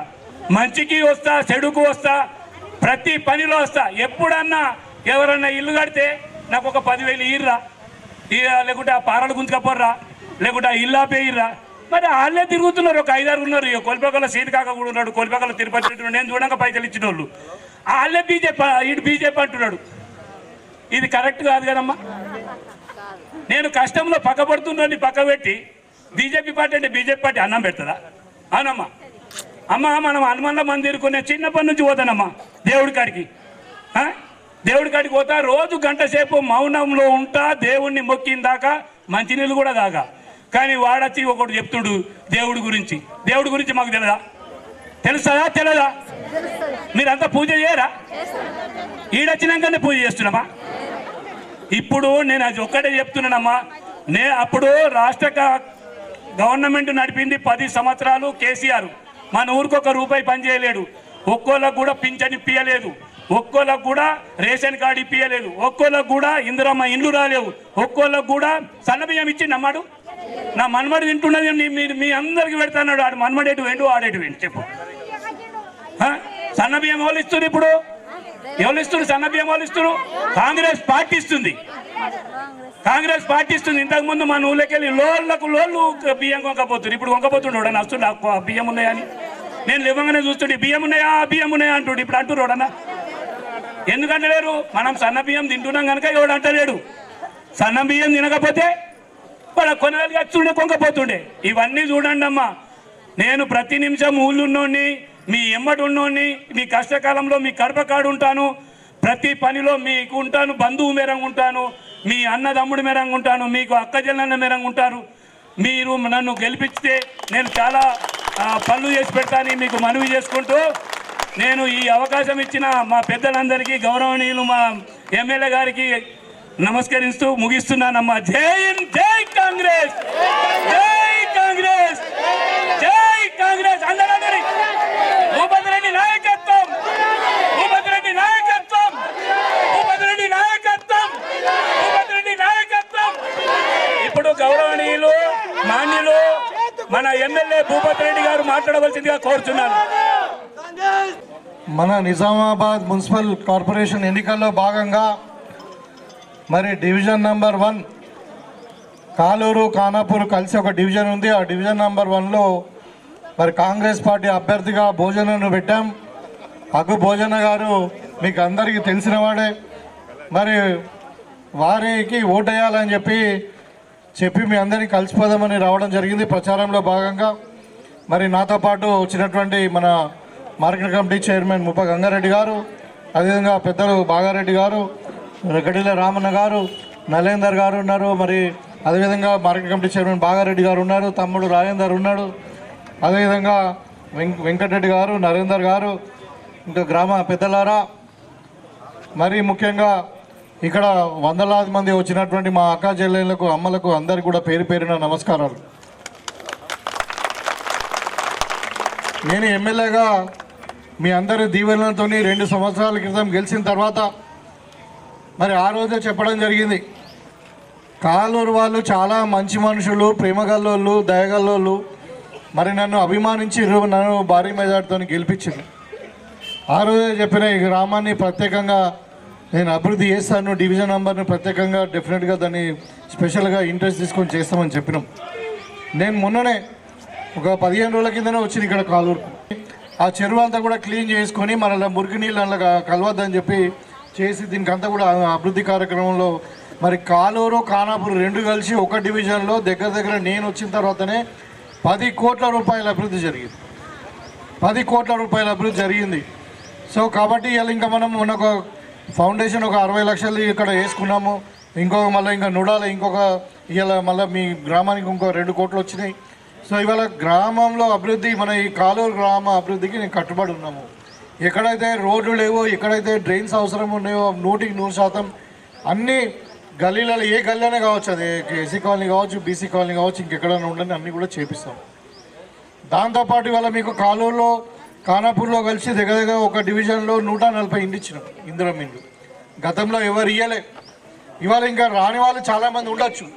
మంచికి వస్తా, చెడుకు వస్తా, ప్రతి పనిలో వస్తా. ఎప్పుడన్నా ఎవరన్నా ఇల్లు కడితే నాకు ఒక 10,000 ఇయ్యర్రా, లేకుంటే ఆ పారాలు గుంజుకపోర్రా, లేకుంటే ఆ ఇల్లు ఆపేయిర్రా. మరి వాళ్ళే తిరుగుతున్నారు, ఒక 5-6 ఉన్నారు. ఇక కొలిపకల సీటు కాక కూడా ఉన్నాడు, కొలిపకల తిరుపతి నేను చూడంగా పైసలు ఇచ్చిన వాళ్ళు. వాళ్ళే బీజేపీ అంటున్నాడు. ఇది కరెక్ట్ కాదు కదమ్మా. నేను కష్టంలో పక్కపడుతున్నాను పక్క పెట్టి బీజేపీ పార్టీ అంటే బీజేపీ పార్టీ అన్నం పెడుతుందా? అవునమ్మా. అమ్మ మనం హనుమాన్ల మందిరుకునే చిన్నప్పటి నుంచి పోతానమ్మా దేవుడి కాడికి. దేవుడి కాడికి పోతా, రోజు గంట సేపు మౌనంలో ఉంటా, దేవుణ్ణి మొక్కిన దాకా మంచినీళ్ళు కూడా దాకా. కానీ వాడచ్చి ఒకటి చెప్తుడు దేవుడి గురించి మాకు తెలుస్తుందా? తెలియదా? మీరంతా పూజ చేయరా? ఈడొచ్చినాకనే పూజ చేస్తున్నామా? ఇప్పుడు నేను అది ఒక్కటే చెప్తున్నానమ్మా. అప్పుడు రాష్ట్ర గవర్నమెంట్ నడిపింది 10 సంవత్సరాలు కేసీఆర్. మన ఊరికి ₹1 పని చేయలేడు. ఒక్కోళ్ళకు కూడా పింఛన్ ఇప్పియలేదు, ఒక్కోళ్ళకు కూడా రేషన్ కార్డు ఇప్పియలేదు, ఒక్కోళ్ళకు కూడా ఇందిరమ్మ ఇండ్లు రాలేవు, ఒక్కోళ్ళకు కూడా సన్నబియ్యం ఇచ్చిండమ్మాడు. నా మన్మడు తింటున్నది మీ అందరికి పెడతాడు. ఆడు మన్మడేటు వెండు, ఆడేటు వెండు చెప్పు. సన్నబియ్యం వాళ్ళు ఇస్తున్నారు. ఇప్పుడు ఎవరు ఇస్తున్నారు? సన్నబియ్యం వాళ్ళు ఇస్తున్నారు. కాంగ్రెస్ పార్టీ ఇస్తుంది. ఇంతకుముందు మన ఊళ్ళకి వెళ్ళి లోళ్ళు బియ్యం కొనకపోతున్నారు. ఇప్పుడు కొనకపోతుండే వస్తుండే బియ్యం ఉన్నాయని. నేను లేవగానే చూస్తుండే బియ్యం ఉన్నాయా అంటుండే. ఇప్పుడు అంటున్నాడన్నా. ఎందుకంటే లేరు? మనం సన్న బియ్యం తింటున్నాం కనుక ఎవడు అంటలేడు. సన్న బియ్యం తినకపోతే వాళ్ళ కొనగలిగి వచ్చుండే, కొంకపోతుండే. ఇవన్నీ చూడండి అమ్మా. నేను ప్రతి నిమిషం ఊళ్ళున్నోడిని, మీ ఎమ్మటి ఉన్నోడిని, మీ కష్టకాలంలో మీ కడప కాడు ఉంటాను, ప్రతి పనిలో మీకు ఉంటాను, బంధువు మేరంగా ఉంటాను, మీ అన్నదమ్ముడి మేరంగా ఉంటాను, మీకు అక్క చెల్లెళ్ళ మేరంగా ఉంటారు. మీరు నన్ను గెలిపిస్తే నేను చాలా పనులు చేసి పెడతానని మీకు మనవి చేసుకుంటూ, నేను ఈ అవకాశం ఇచ్చిన మా పెద్దలందరికీ, గౌరవనీయులు మా ఎమ్మెల్యే గారికి నమస్కరిస్తూ ముగిస్తున్నానమ్మా. జై హింద్, జై కాంగ్రెస్, జై కాంగ్రెస్, జై కాంగ్రెస్. అందరూ భూపతి రెడ్డి నాయకత్వం, భూపతి రెడ్డి నాయకత్వం, భూపతి రెడ్డి నాయకత్వం, భూపతి రెడ్డి నాయకత్వం. ఇప్పుడు గౌరవనీయులు మాన్యులు మన ఎమ్మెల్యే భూపతి రెడ్డి గారు మాట్లాడవలసిందిగా కోరుచున్నాను. మన నిజామాబాద్ మున్సిపల్ కార్పొరేషన్ ఎన్నికల్లో భాగంగా మరి డివిజన్ నెంబర్ 1 కాలూరు ఖానాపూర్ కలిసి ఒక డివిజన్ ఉంది. ఆ డివిజన్ నెంబర్ 1లో మరి కాంగ్రెస్ పార్టీ అభ్యర్థిగా భోజనను పెట్టాం. అగ్గు భోజన గారు మీకు అందరికీ తెలిసిన వాడే. మరి వారికి ఓటేయాలని చెప్పి మీ అందరినీ కలిసిపోదామని రావడం జరిగింది ప్రచారంలో భాగంగా. మరి నాతో పాటు వచ్చినటువంటి మన మార్కెట్ కమిటీ చైర్మన్ ముప్ప గంగారెడ్డి గారు, అదేవిధంగా పెద్దలు బాగారెడ్డి గారు, గడిల రామన్న గారు, నలేందర్ గారు ఉన్నారు. మరి అదేవిధంగా మార్కెట్ కమిటీ చైర్మన్ బాగారెడ్డి గారు ఉన్నారు, తమ్ముడు రాజేందర్ ఉన్నాడు, అదేవిధంగా వెంకటరెడ్డి గారు, నరేందర్ గారు, ఇంకా గ్రామ పెద్దలారా, మరి ముఖ్యంగా ఇక్కడ వందలాది మంది వచ్చినటువంటి మా అక్కా చెల్లెళ్లకు, అమ్మలకు అందరికీ కూడా పేరు పేరున నమస్కారాలు. నేను ఎమ్మెల్యేగా మీ అందరి దీవెనలతో 2 సంవత్సరాల క్రితం గెలిచిన తర్వాత మరి ఆ రోజే చెప్పడం జరిగింది, కాలూరు వాళ్ళు చాలా మంచి మనుషులు, ప్రేమగల్లోళ్ళు, దయగల్లోళ్ళు. మరి నన్ను అభిమానించిర్రు, నన్ను భారీ మెజార్టీతో గెలిపించారు. ఆ రోజే చెప్పిన ఈ గ్రామాన్ని ప్రత్యేకంగా నేను అభివృద్ధి చేస్తాను, డివిజన్ నెంబర్ని ప్రత్యేకంగా డెఫినెట్గా దాన్ని స్పెషల్గా ఇంట్రెస్ట్ తీసుకొని చేస్తామని చెప్పినాం. నేను మొన్ననే ఒక 15 రోజుల కిందనే వచ్చింది ఇక్కడ కాలూరు. ఆ చెరువు అంతా కూడా క్లీన్ చేసుకొని మన మురికి నీళ్ళు అందులో కలవద్దని చెప్పి చేసి దీనికంతా కూడా అభివృద్ధి కార్యక్రమంలో మరి కాలూరు ఖానాపూర్ రెండు కలిసి ఒక డివిజన్లో దగ్గర నేను వచ్చిన తర్వాతనే 10 కోట్ల రూపాయల అభివృద్ధి జరిగింది. 10 కోట్ల రూపాయల అభివృద్ధి జరిగింది. సో కాబట్టి ఇలా ఇంకా మనం ఒక ఫౌండేషన్ ఒక 60 లక్షలు ఇక్కడ వేసుకున్నాము. ఇంకా నుడాలి ఇంకొక ఇవాళ మళ్ళీ మీ గ్రామానికి ఇంకో 2 కోట్లు వచ్చినాయి. సో ఇవాళ గ్రామంలో అభివృద్ధి, మన ఈ కాలూరు గ్రామ అభివృద్ధికి నేను కట్టుబడి ఉన్నాము. ఎక్కడైతే రోడ్లు లేవో, ఎక్కడైతే డ్రైన్స్ అవసరం ఉన్నాయో 100% అన్ని గల్లీలలో, ఏ గల్లీనే కావచ్చు, అది ఎస్సీ కాలనీ కావచ్చు, బీసీ కాలనీ కావచ్చు, ఇంకెక్కడైనా ఉండని అన్నీ కూడా చేపిస్తాం. దాంతోపాటు ఇవాళ మీకు కాలూరులో ఖానాపూర్లో కలిసి దగ్గర ఒక డివిజన్లో 140 ఇండ్లు ఇచ్చినాం, ఇందిరం ఇండ్లు. గతంలో ఎవరు ఇయ్యలే. ఇవాళ ఇంకా రాని వాళ్ళు చాలామంది ఉండొచ్చు,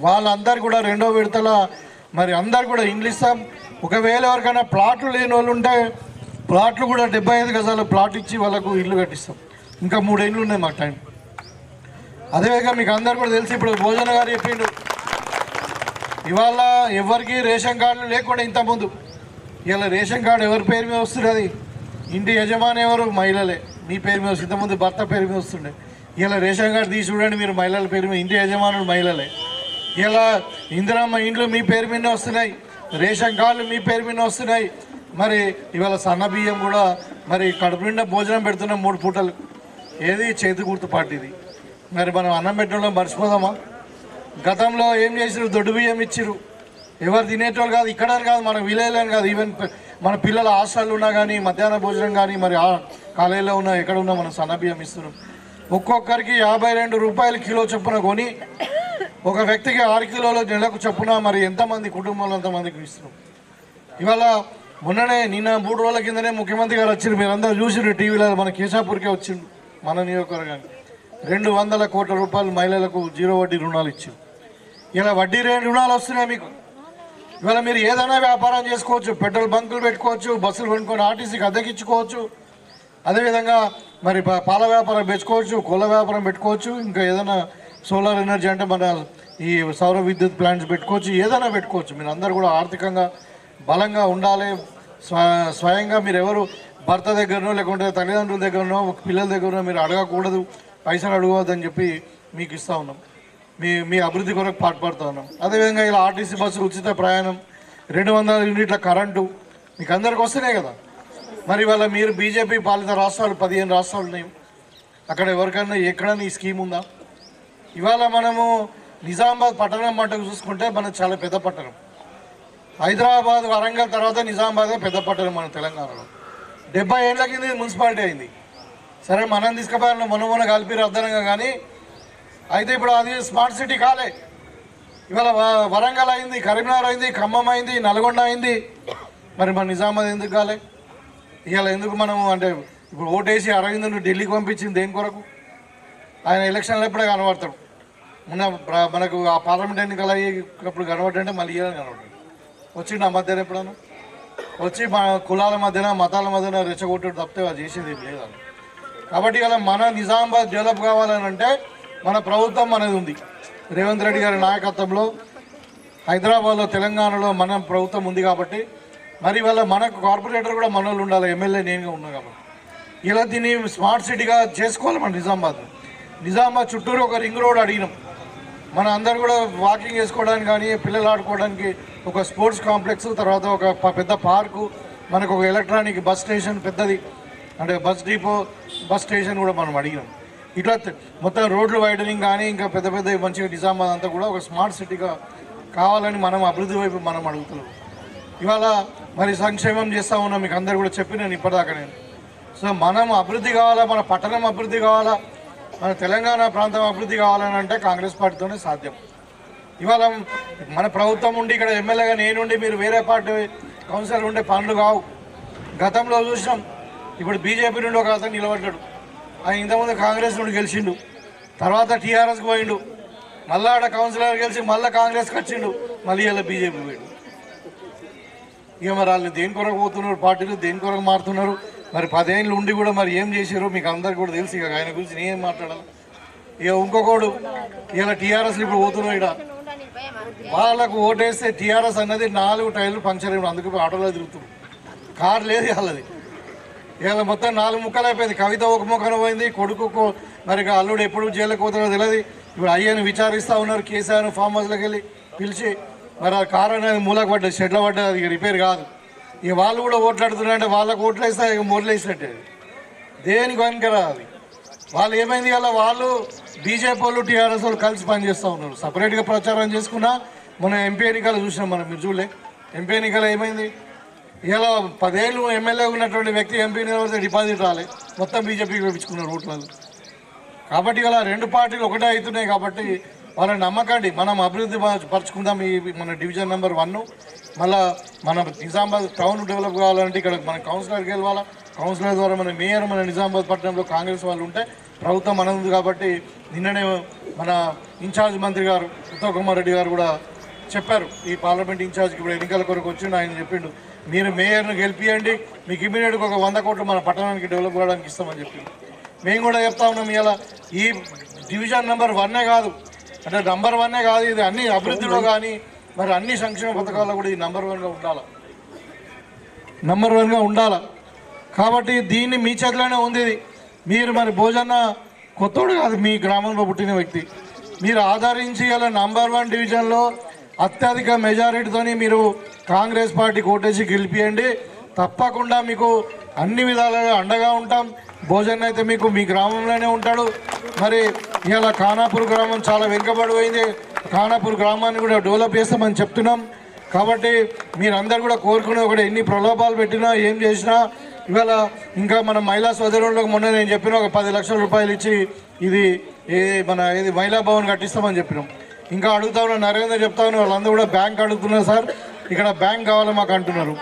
వాళ్ళందరూ కూడా 2వ విడతల మరి అందరు కూడా ఇండ్లు ఇస్తాం. ఒకవేళ ఎవరికైనా ప్లాట్లు లేని వాళ్ళు ఉంటే ప్లాట్లు కూడా 75 గజాల ప్లాట్ ఇచ్చి వాళ్ళకు ఇల్లు కట్టిస్తాం. ఇంకా 3 ఇండ్లు ఉన్నాయి మాకు టైం. అదేవిధంగా మీకు అందరు కూడా తెలిసి ఇప్పుడు భోజన గారు చెప్పిండు, ఇవాళ ఎవరికి రేషన్ కార్డులు లేకుండా ఇంతకుముందు ఇలా రేషన్ కార్డు ఎవరి పేరు మీద వస్తుంది, అది ఇంటి యజమాని ఎవరు, మహిళలే. మీ పేరు మీద వస్తుంది, ఇంతకుముందు భర్త పేరు మీద వస్తుండే. ఇలా రేషన్ కార్డు తీసి చూడండి, మీరు మహిళల పేరు మీద, ఇంటి యజమానులు మహిళలే. ఇలా ఇందిరమ్మ ఇండ్లు మీ పేరు మీద వస్తున్నాయి, రేషన్ కార్డులు మీ పేరు మీద వస్తున్నాయి. మరి ఇవాళ సన్న బియ్యం కూడా మరి కడుపు నిండా భోజనం పెడుతున్నాం 3 పూటలు. ఏది చేతి గుర్తు పార్టీది. మరి మనం అన్నం పెట్టడంలో మర్చిపోదామా? గతంలో ఏం చేసిరు, దొడ్డు బియ్యం ఇచ్చిరు, ఎవరు తినేటోళ్ళు కాదు. ఇక్కడ కాదు, మన విలేజ్లో కాదు, ఈవెన్ మన పిల్లల హాస్టల్లో ఉన్నా కానీ, మధ్యాహ్న భోజనం కానీ, మరి కాలేజీలో ఉన్నా ఎక్కడ ఉన్నా మనం సన్న బియ్యం ఇస్తున్నాం. ఒక్కొక్కరికి 52 రూపాయలు కిలో చొప్పున కొని ఒక వ్యక్తికి 6 కిలోల నెలకు చొప్పున మరి ఎంతమంది కుటుంబాలు అంతమందికి ఇస్తున్నాం. ఇవాళ మొన్ననే నిన్న 3 రోజుల కిందనే ముఖ్యమంత్రి గారు వచ్చిండు, మీరందరూ చూసిరు టీవీలో. మన కేశాపూర్కే వచ్చిండు, మన నియోజకవర్గానికి 200 కోట్ల రూపాయలు మహిళలకు 0 వడ్డీ రుణాలు ఇచ్చిండు. ఇలా వడ్డీ రుణాలు వస్తున్నాయి మీకు. ఇవాళ మీరు ఏదైనా వ్యాపారం చేసుకోవచ్చు, పెట్రోల్ బంకులు పెట్టుకోవచ్చు, బస్సులు కొనుక్కొని ఆర్టీసీకి అద్దెకిచ్చుకోవచ్చు. అదేవిధంగా మరి పాల వ్యాపారం పెంచుకోవచ్చు, కోళ్ళ వ్యాపారం పెట్టుకోవచ్చు, ఇంకా ఏదైనా సోలార్ ఎనర్జీ అంటే మన ఈ సౌర విద్యుత్ ప్లాంట్స్ పెట్టుకోవచ్చు, ఏదైనా పెట్టుకోవచ్చు. మీరు అందరూ కూడా ఆర్థికంగా బలంగా ఉండాలి. స్వయంగా మీరు ఎవరు భర్త దగ్గరనో లేకుంటే తల్లిదండ్రుల దగ్గరనో పిల్లల దగ్గరనో మీరు అడగకూడదు, పైసలు అడగవద్దని చెప్పి మీకు ఇస్తూ ఉన్నాం. మీ అభివృద్ధి కొరకు పాటుపడుతూ ఉన్నాం. అదేవిధంగా ఇలా ఆర్టీసీ బస్సు ఉచిత ప్రయాణం, 200 యూనిట్ల కరెంటు మీకు అందరికి వస్తున్నాయి కదా. మరి ఇవాళ మీరు బీజేపీ పాలిత రాష్ట్రాలు 15 రాష్ట్రాలు ఉన్నాయి, అక్కడ ఎవరికైనా ఎక్కడైనా ఈ స్కీమ్ ఉందా? ఇవాళ మనము నిజామాబాద్ పట్టణం మట్టుకు చూసుకుంటే మనకు చాలా పెద్ద పట్టణం. హైదరాబాద్, వరంగల్ తర్వాత నిజామాబాదే పెద్ద పట్టణం మన తెలంగాణలో. 70 ఏళ్ళ కింద మున్సిపాలిటీ అయింది. సరే మనం తీసుకుపోయిన మొన్న కలిపి అర్థంగా కానీ అయితే ఇప్పుడు అది స్మార్ట్ సిటీ కాలే. ఇవాళ వరంగల్ అయింది, కరీంనగర్ అయింది, ఖమ్మం అయింది, నల్గొండ అయింది. మరి మన నిజామాబాద్ ఎందుకు కాలే? ఇవాళ ఎందుకు మనం అంటే ఇప్పుడు ఓటేసి అరవింద్ను ఢిల్లీకి పంపించింది దేని కొరకు? ఆయన ఎలక్షన్లు ఎప్పుడే కనబడతాడు. మనకు ఆ పార్లమెంట్ ఎన్నికలు అయ్యేటప్పుడు కనబడ్డంటే మళ్ళీ ఇయ్యాలని కనబడ్డాడు. వచ్చిండు ఆ మధ్యన ఎప్పుడన్నా వచ్చి మన కులాల మధ్యన మతాల మధ్యన రెచ్చగొట్టు తప్పితే అది చేసేది ఏం లేదు. కాబట్టి ఇలా మన నిజామాబాద్ డెవలప్ కావాలని అంటే మన ప్రభుత్వం అనేది ఉంది. రేవంత్ రెడ్డి గారి నాయకత్వంలో హైదరాబాద్లో, తెలంగాణలో మన ప్రభుత్వం ఉంది. కాబట్టి మరి వాళ్ళ మనకు కార్పొరేటర్ కూడా మన వాళ్ళు ఉండాలి, ఎమ్మెల్యే నేనుగా ఉన్నా కాబట్టి ఇలా దీన్ని స్మార్ట్ సిటీగా చేసుకోవాలి. మన నిజామాబాద్ చుట్టూరు ఒక రింగ్ రోడ్ అడిగినాం. మన అందరు కూడా వాకింగ్ చేసుకోవడానికి కానీ, పిల్లలు ఆడుకోవడానికి ఒక స్పోర్ట్స్ కాంప్లెక్స్, తర్వాత ఒక పెద్ద పార్కు, మనకు ఒక ఎలక్ట్రానిక్ బస్ స్టేషన్ పెద్దది, అంటే బస్ డిపో, బస్ స్టేషన్ కూడా మనం అడిగినాం. ఇట్లా మొత్తం రోడ్లు వైడనింగ్ కానీ ఇంకా పెద్ద మంచిగా నిజామాబాద్ అంతా కూడా ఒక స్మార్ట్ సిటీగా కావాలని మనం అభివృద్ధి వైపు మనం అడుగుతున్నాం. ఇవాళ మరి సంక్షేమం చేస్తూ ఉన్నాం, మీకు అందరు కూడా చెప్పి నేను ఇప్పటిదాకా నేను. సో మనం అభివృద్ధి కావాలా, మన పట్టణం అభివృద్ధి కావాలా, మన తెలంగాణ ప్రాంతం అభివృద్ధి కావాలని అంటే కాంగ్రెస్ పార్టీతోనే సాధ్యం. ఇవాళ మన ప్రభుత్వం ఉండి ఇక్కడ ఎమ్మెల్యేగా నేనుండి మీరు వేరే పార్టీ కౌన్సిలర్ ఉండే పనులు కావు. గతంలో చూసినాం. ఇప్పుడు బీజేపీ నుండి ఒక అతను నిలబడ్డాడు, ఆయన ఇంతకుముందు కాంగ్రెస్ నుండి గెలిచిండు, తర్వాత టీఆర్ఎస్కి పోయిండు. మళ్ళీ ఆడ కౌన్సిలర్ గెలిచి మళ్ళీ కాంగ్రెస్కి వచ్చిండు, మళ్ళీ ఇలా బీజేపీ పోయిండు. ఇక మరి వాళ్ళు దేని కొరకు పోతున్నారు, పార్టీలు దేని కొరకు మారుతున్నారు, మరి 10 ఏళ్ళు ఉండి కూడా మరి ఏం చేశారో మీకు అందరికి కూడా తెలుసు. ఇక ఆయన గురించి నేనేం మాట్లాడాలి. ఇక ఇంకొకడు ఇలా టీఆర్ఎస్లు ఇప్పుడు పోతున్నారు. ఇక్కడ వాళ్ళకు ఓటేస్తే టీఆర్ఎస్ అన్నది 4 టైర్లు పంక్చర్ అయిన, అందుకు ఆటోలో తిరుగుతుంది, కారు లేదు వాళ్ళది. ఇలా మొత్తం 4 ముక్కలు అయిపోయింది. కవిత ఒక ముక్కన పోయింది, కొడుకు మరి అల్లుడు ఎప్పుడు జైలుకి పోతారో తెలియదు. ఇప్పుడు అయ్యని విచారిస్తూ ఉన్నారు. కేసీఆర్ ఫామ్ హౌస్లోకి వెళ్ళి పిలిచి మరి ఆ కారు అనేది మూలకు పడ్డది, షెడ్లో పడ్డది, అది రిపేర్ కాదు. ఇక వాళ్ళు కూడా ఓట్లాడుతున్నారంటే వాళ్ళకు ఓట్లు వేస్తే ఇక మూరలు వేసినట్టే. దేనికి పనికిరా అది. వాళ్ళు ఏమైంది అలా వాళ్ళు బీజేపీ వాళ్ళు టీఆర్ఎస్ వాళ్ళు కలిసి పనిచేస్తూ ఉన్నారు. సపరేట్గా ప్రచారం చేసుకున్నా మన ఎంపీ ఎన్నికలు చూసినాం మనం. మీరు చూడలే ఎంపీ ఎన్నికలు ఏమైంది. ఇలా 10 ఏళ్ళు ఎమ్మెల్యే ఉన్నటువంటి వ్యక్తి ఎంపీ నిలబడితే డిపాజిట్ రాలే, మొత్తం బీజేపీకి వేయించుకున్నారు ఓట్లలో. కాబట్టి ఇలా 2 పార్టీలు ఒకటే అవుతున్నాయి. కాబట్టి వాళ్ళని నమ్మకండి, మనం అభివృద్ధి పరచుకుందాం. ఈ మన డివిజన్ నెంబర్ 1 మళ్ళీ మన నిజామాబాద్ టౌన్ డెవలప్ కావాలంటే ఇక్కడ మన కౌన్సిలర్కి వెళ్ళాలా. కౌన్సిలర్ ద్వారా మన మేయర్ మన నిజామాబాద్ పట్టణంలో కాంగ్రెస్ వాళ్ళు ఉంటే ప్రభుత్వం మన ఉంది. కాబట్టి నిన్ననే మన ఇన్ఛార్జ్ మంత్రి గారు ఉత్తమ్ కుమార్ రెడ్డి గారు కూడా చెప్పారు, ఈ పార్లమెంట్ ఇన్ఛార్జ్కి ఇప్పుడు ఎన్నికల కొరకు వచ్చిండు. ఆయన చెప్పిండు, మీరు మేయర్ను గెలిపియండి, మీకు ఇమీడియట్గా ఒక 100 కోట్లు మన పట్టణానికి డెవలప్ కావడానికి ఇస్తామని చెప్పిండు. మేము కూడా చెప్తా ఉన్నాం, ఇలా ఈ డివిజన్ నెంబర్ 1 కాదు, అంటే నంబర్ 1 కాదు, ఇది అన్ని అభివృద్ధిలో కానీ మరి అన్ని సంక్షేమ పథకాల్లో కూడా ఇది నంబర్ 1గా ఉండాలి, నంబర్ 1గా ఉండాలి. కాబట్టి దీన్ని మీ చేతిలోనే ఉంది. ఇది మీరు మరి భోజన కొత్తోడు కాదు, మీ గ్రామంలో పుట్టిన వ్యక్తి. మీరు ఆదరించి ఇలా నంబర్ 1 డివిజన్లో అత్యధిక మెజారిటీతో మీరు కాంగ్రెస్ పార్టీ కోటేసి గెలిపియండి. తప్పకుండా మీకు అన్ని విధాలుగా అండగా ఉంటాం. భోజన్ అయితే మీకు మీ గ్రామంలోనే ఉంటాడు. మరి ఇలా ఖానాపూర్ గ్రామం చాలా వెనుకబడిపోయింది. ఖానాపూర్ గ్రామాన్ని కూడా డెవలప్ చేస్తామని చెప్తున్నాం. కాబట్టి మీరందరూ కూడా కోరుకునే ఒకటి, ఎన్ని ప్రలోభాలు పెట్టినా ఏం చేసినా ఇవాళ ఇంకా మన మహిళా సోదరులకు మొన్న నేను చెప్పిన ఒక 10 లక్షల రూపాయలు ఇచ్చి ఇది మహిళా భవన్ కట్టిస్తామని చెప్పినాం. ఇంకా అడుగుతా ఉన్నా, నరేంద్ర చెప్తా ఉన్నా, వాళ్ళందరూ కూడా బ్యాంక్ అడుగుతున్నారు. సార్ ఇక్కడ బ్యాంక్ కావాలి మాకు అంటున్నారు.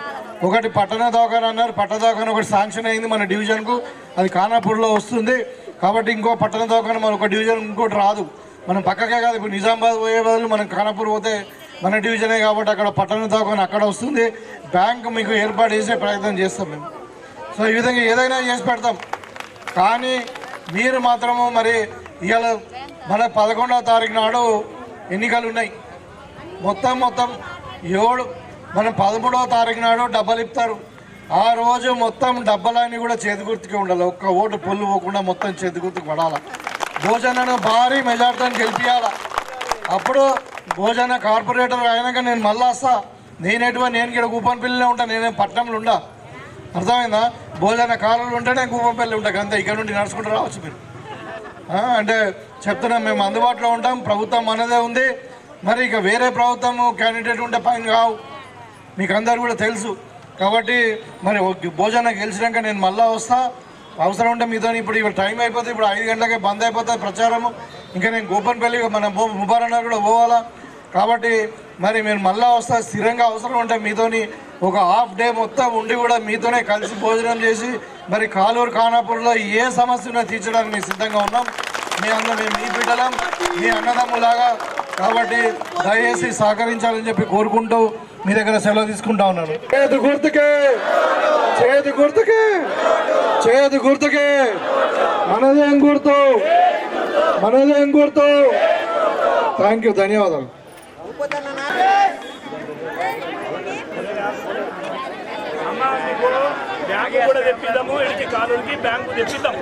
ఒకటి పట్టణ దవాఖాన అన్నారు, పట్టణ దవాఖాన ఒకటి శాంక్షన్ అయింది మన డివిజన్కు, అది ఖానాపూర్లో వస్తుంది. కాబట్టి ఇంకో పట్టణ దవాఖాన మన ఒక డివిజన్ ఇంకోటి రాదు, మనం పక్కకే కాదు. ఇప్పుడు నిజామాబాద్ పోయే బదులు మనం ఖానాపూర్ పోతే మన డివిజనే కాబట్టి అక్కడ పట్టణ దవాఖాన అక్కడ వస్తుంది. బ్యాంక్ మీకు ఏర్పాటు చేసే ప్రయత్నం చేస్తాం మేము. సో ఈ విధంగా ఏదైనా చేసి పెడతాం. కానీ మీరు మాత్రము మరి ఇవాళ మన 11వ తారీఖు నాడు ఎన్నికలు ఉన్నాయి. మొత్తం 7 మనం 13వ తారీఖు నాడు డబ్బలు ఇస్తారు. ఆ రోజు మొత్తం డబ్బలన్నీ కూడా చేతి గుర్తుకే ఉండాలి. ఒక్క ఓటు పొల్లు పోకుండా మొత్తం చేతి గుర్తుకు పడాలి. భోజనను భారీ మెజార్టీతో గెలిపియాల. అప్పుడు భోజన కార్పొరేటర్ అయినాక నేను మళ్ళీ వస్తా. నేను ఇక్కడ కూపన్పల్లిలో ఉంటాను, నేనేం పట్టణంలో ఉండా. అర్థమైందా? భోజన కాలంలో ఉంటే నేను కూపన్పల్లి ఉంటాను అంతే. ఇక్కడ నుండి నడుచుకుంటూ రావచ్చు మీరు. అంటే చెప్తున్నాం, మేము అందుబాటులో ఉంటాం. ప్రభుత్వం మనదే ఉంది. మరి ఇక వేరే ప్రభుత్వం క్యాండిడేట్ ఉంటే పైన కావు, మీకు అందరు కూడా తెలుసు. కాబట్టి మరి భోజన గెలిచినాక నేను మళ్ళీ వస్తా. అవసరం ఉంటే మీతో ఇప్పుడు టైం అయిపోతుంది. ఇప్పుడు 5 గంటలకే బంద్ అయిపోతుంది ప్రచారము. ఇంకా నేను గోపన్పల్లి మన ముబారన్న కూడా పోవాలా. కాబట్టి మరి నేను మళ్ళీ వస్తా. స్థిరంగా అవసరం ఉంటే మీతోని ఒక హాఫ్ డే మొత్తం ఉండి కూడా మీతోనే కలిసి భోజనం చేసి మరి కాలూరు ఖానాపూర్లో ఏ సమస్య ఉన్నా తీర్చడానికి మేము సిద్ధంగా ఉన్నాం. మీ అందరూ మీ బిడ్డలం, మీ అన్నదమ్ములాగా. కాబట్టి దయచేసి సహకరించాలని చెప్పి కోరుకుంటూ మీ దగ్గర సెలవు తీసుకుంటా ఉన్నాను. చేతి గుర్తుకే, చేతి గుర్తుకే, చేతి గుర్తుకే. మనదేం గుర్తు, మనదేం గుర్తు. థ్యాంక్ యూ, ధన్యవాదాలు. బ్యాంకు కూడా తెప్పిద్దాము, ఇడికి కాలూరుకి బ్యాంకు తెప్పిద్దాం.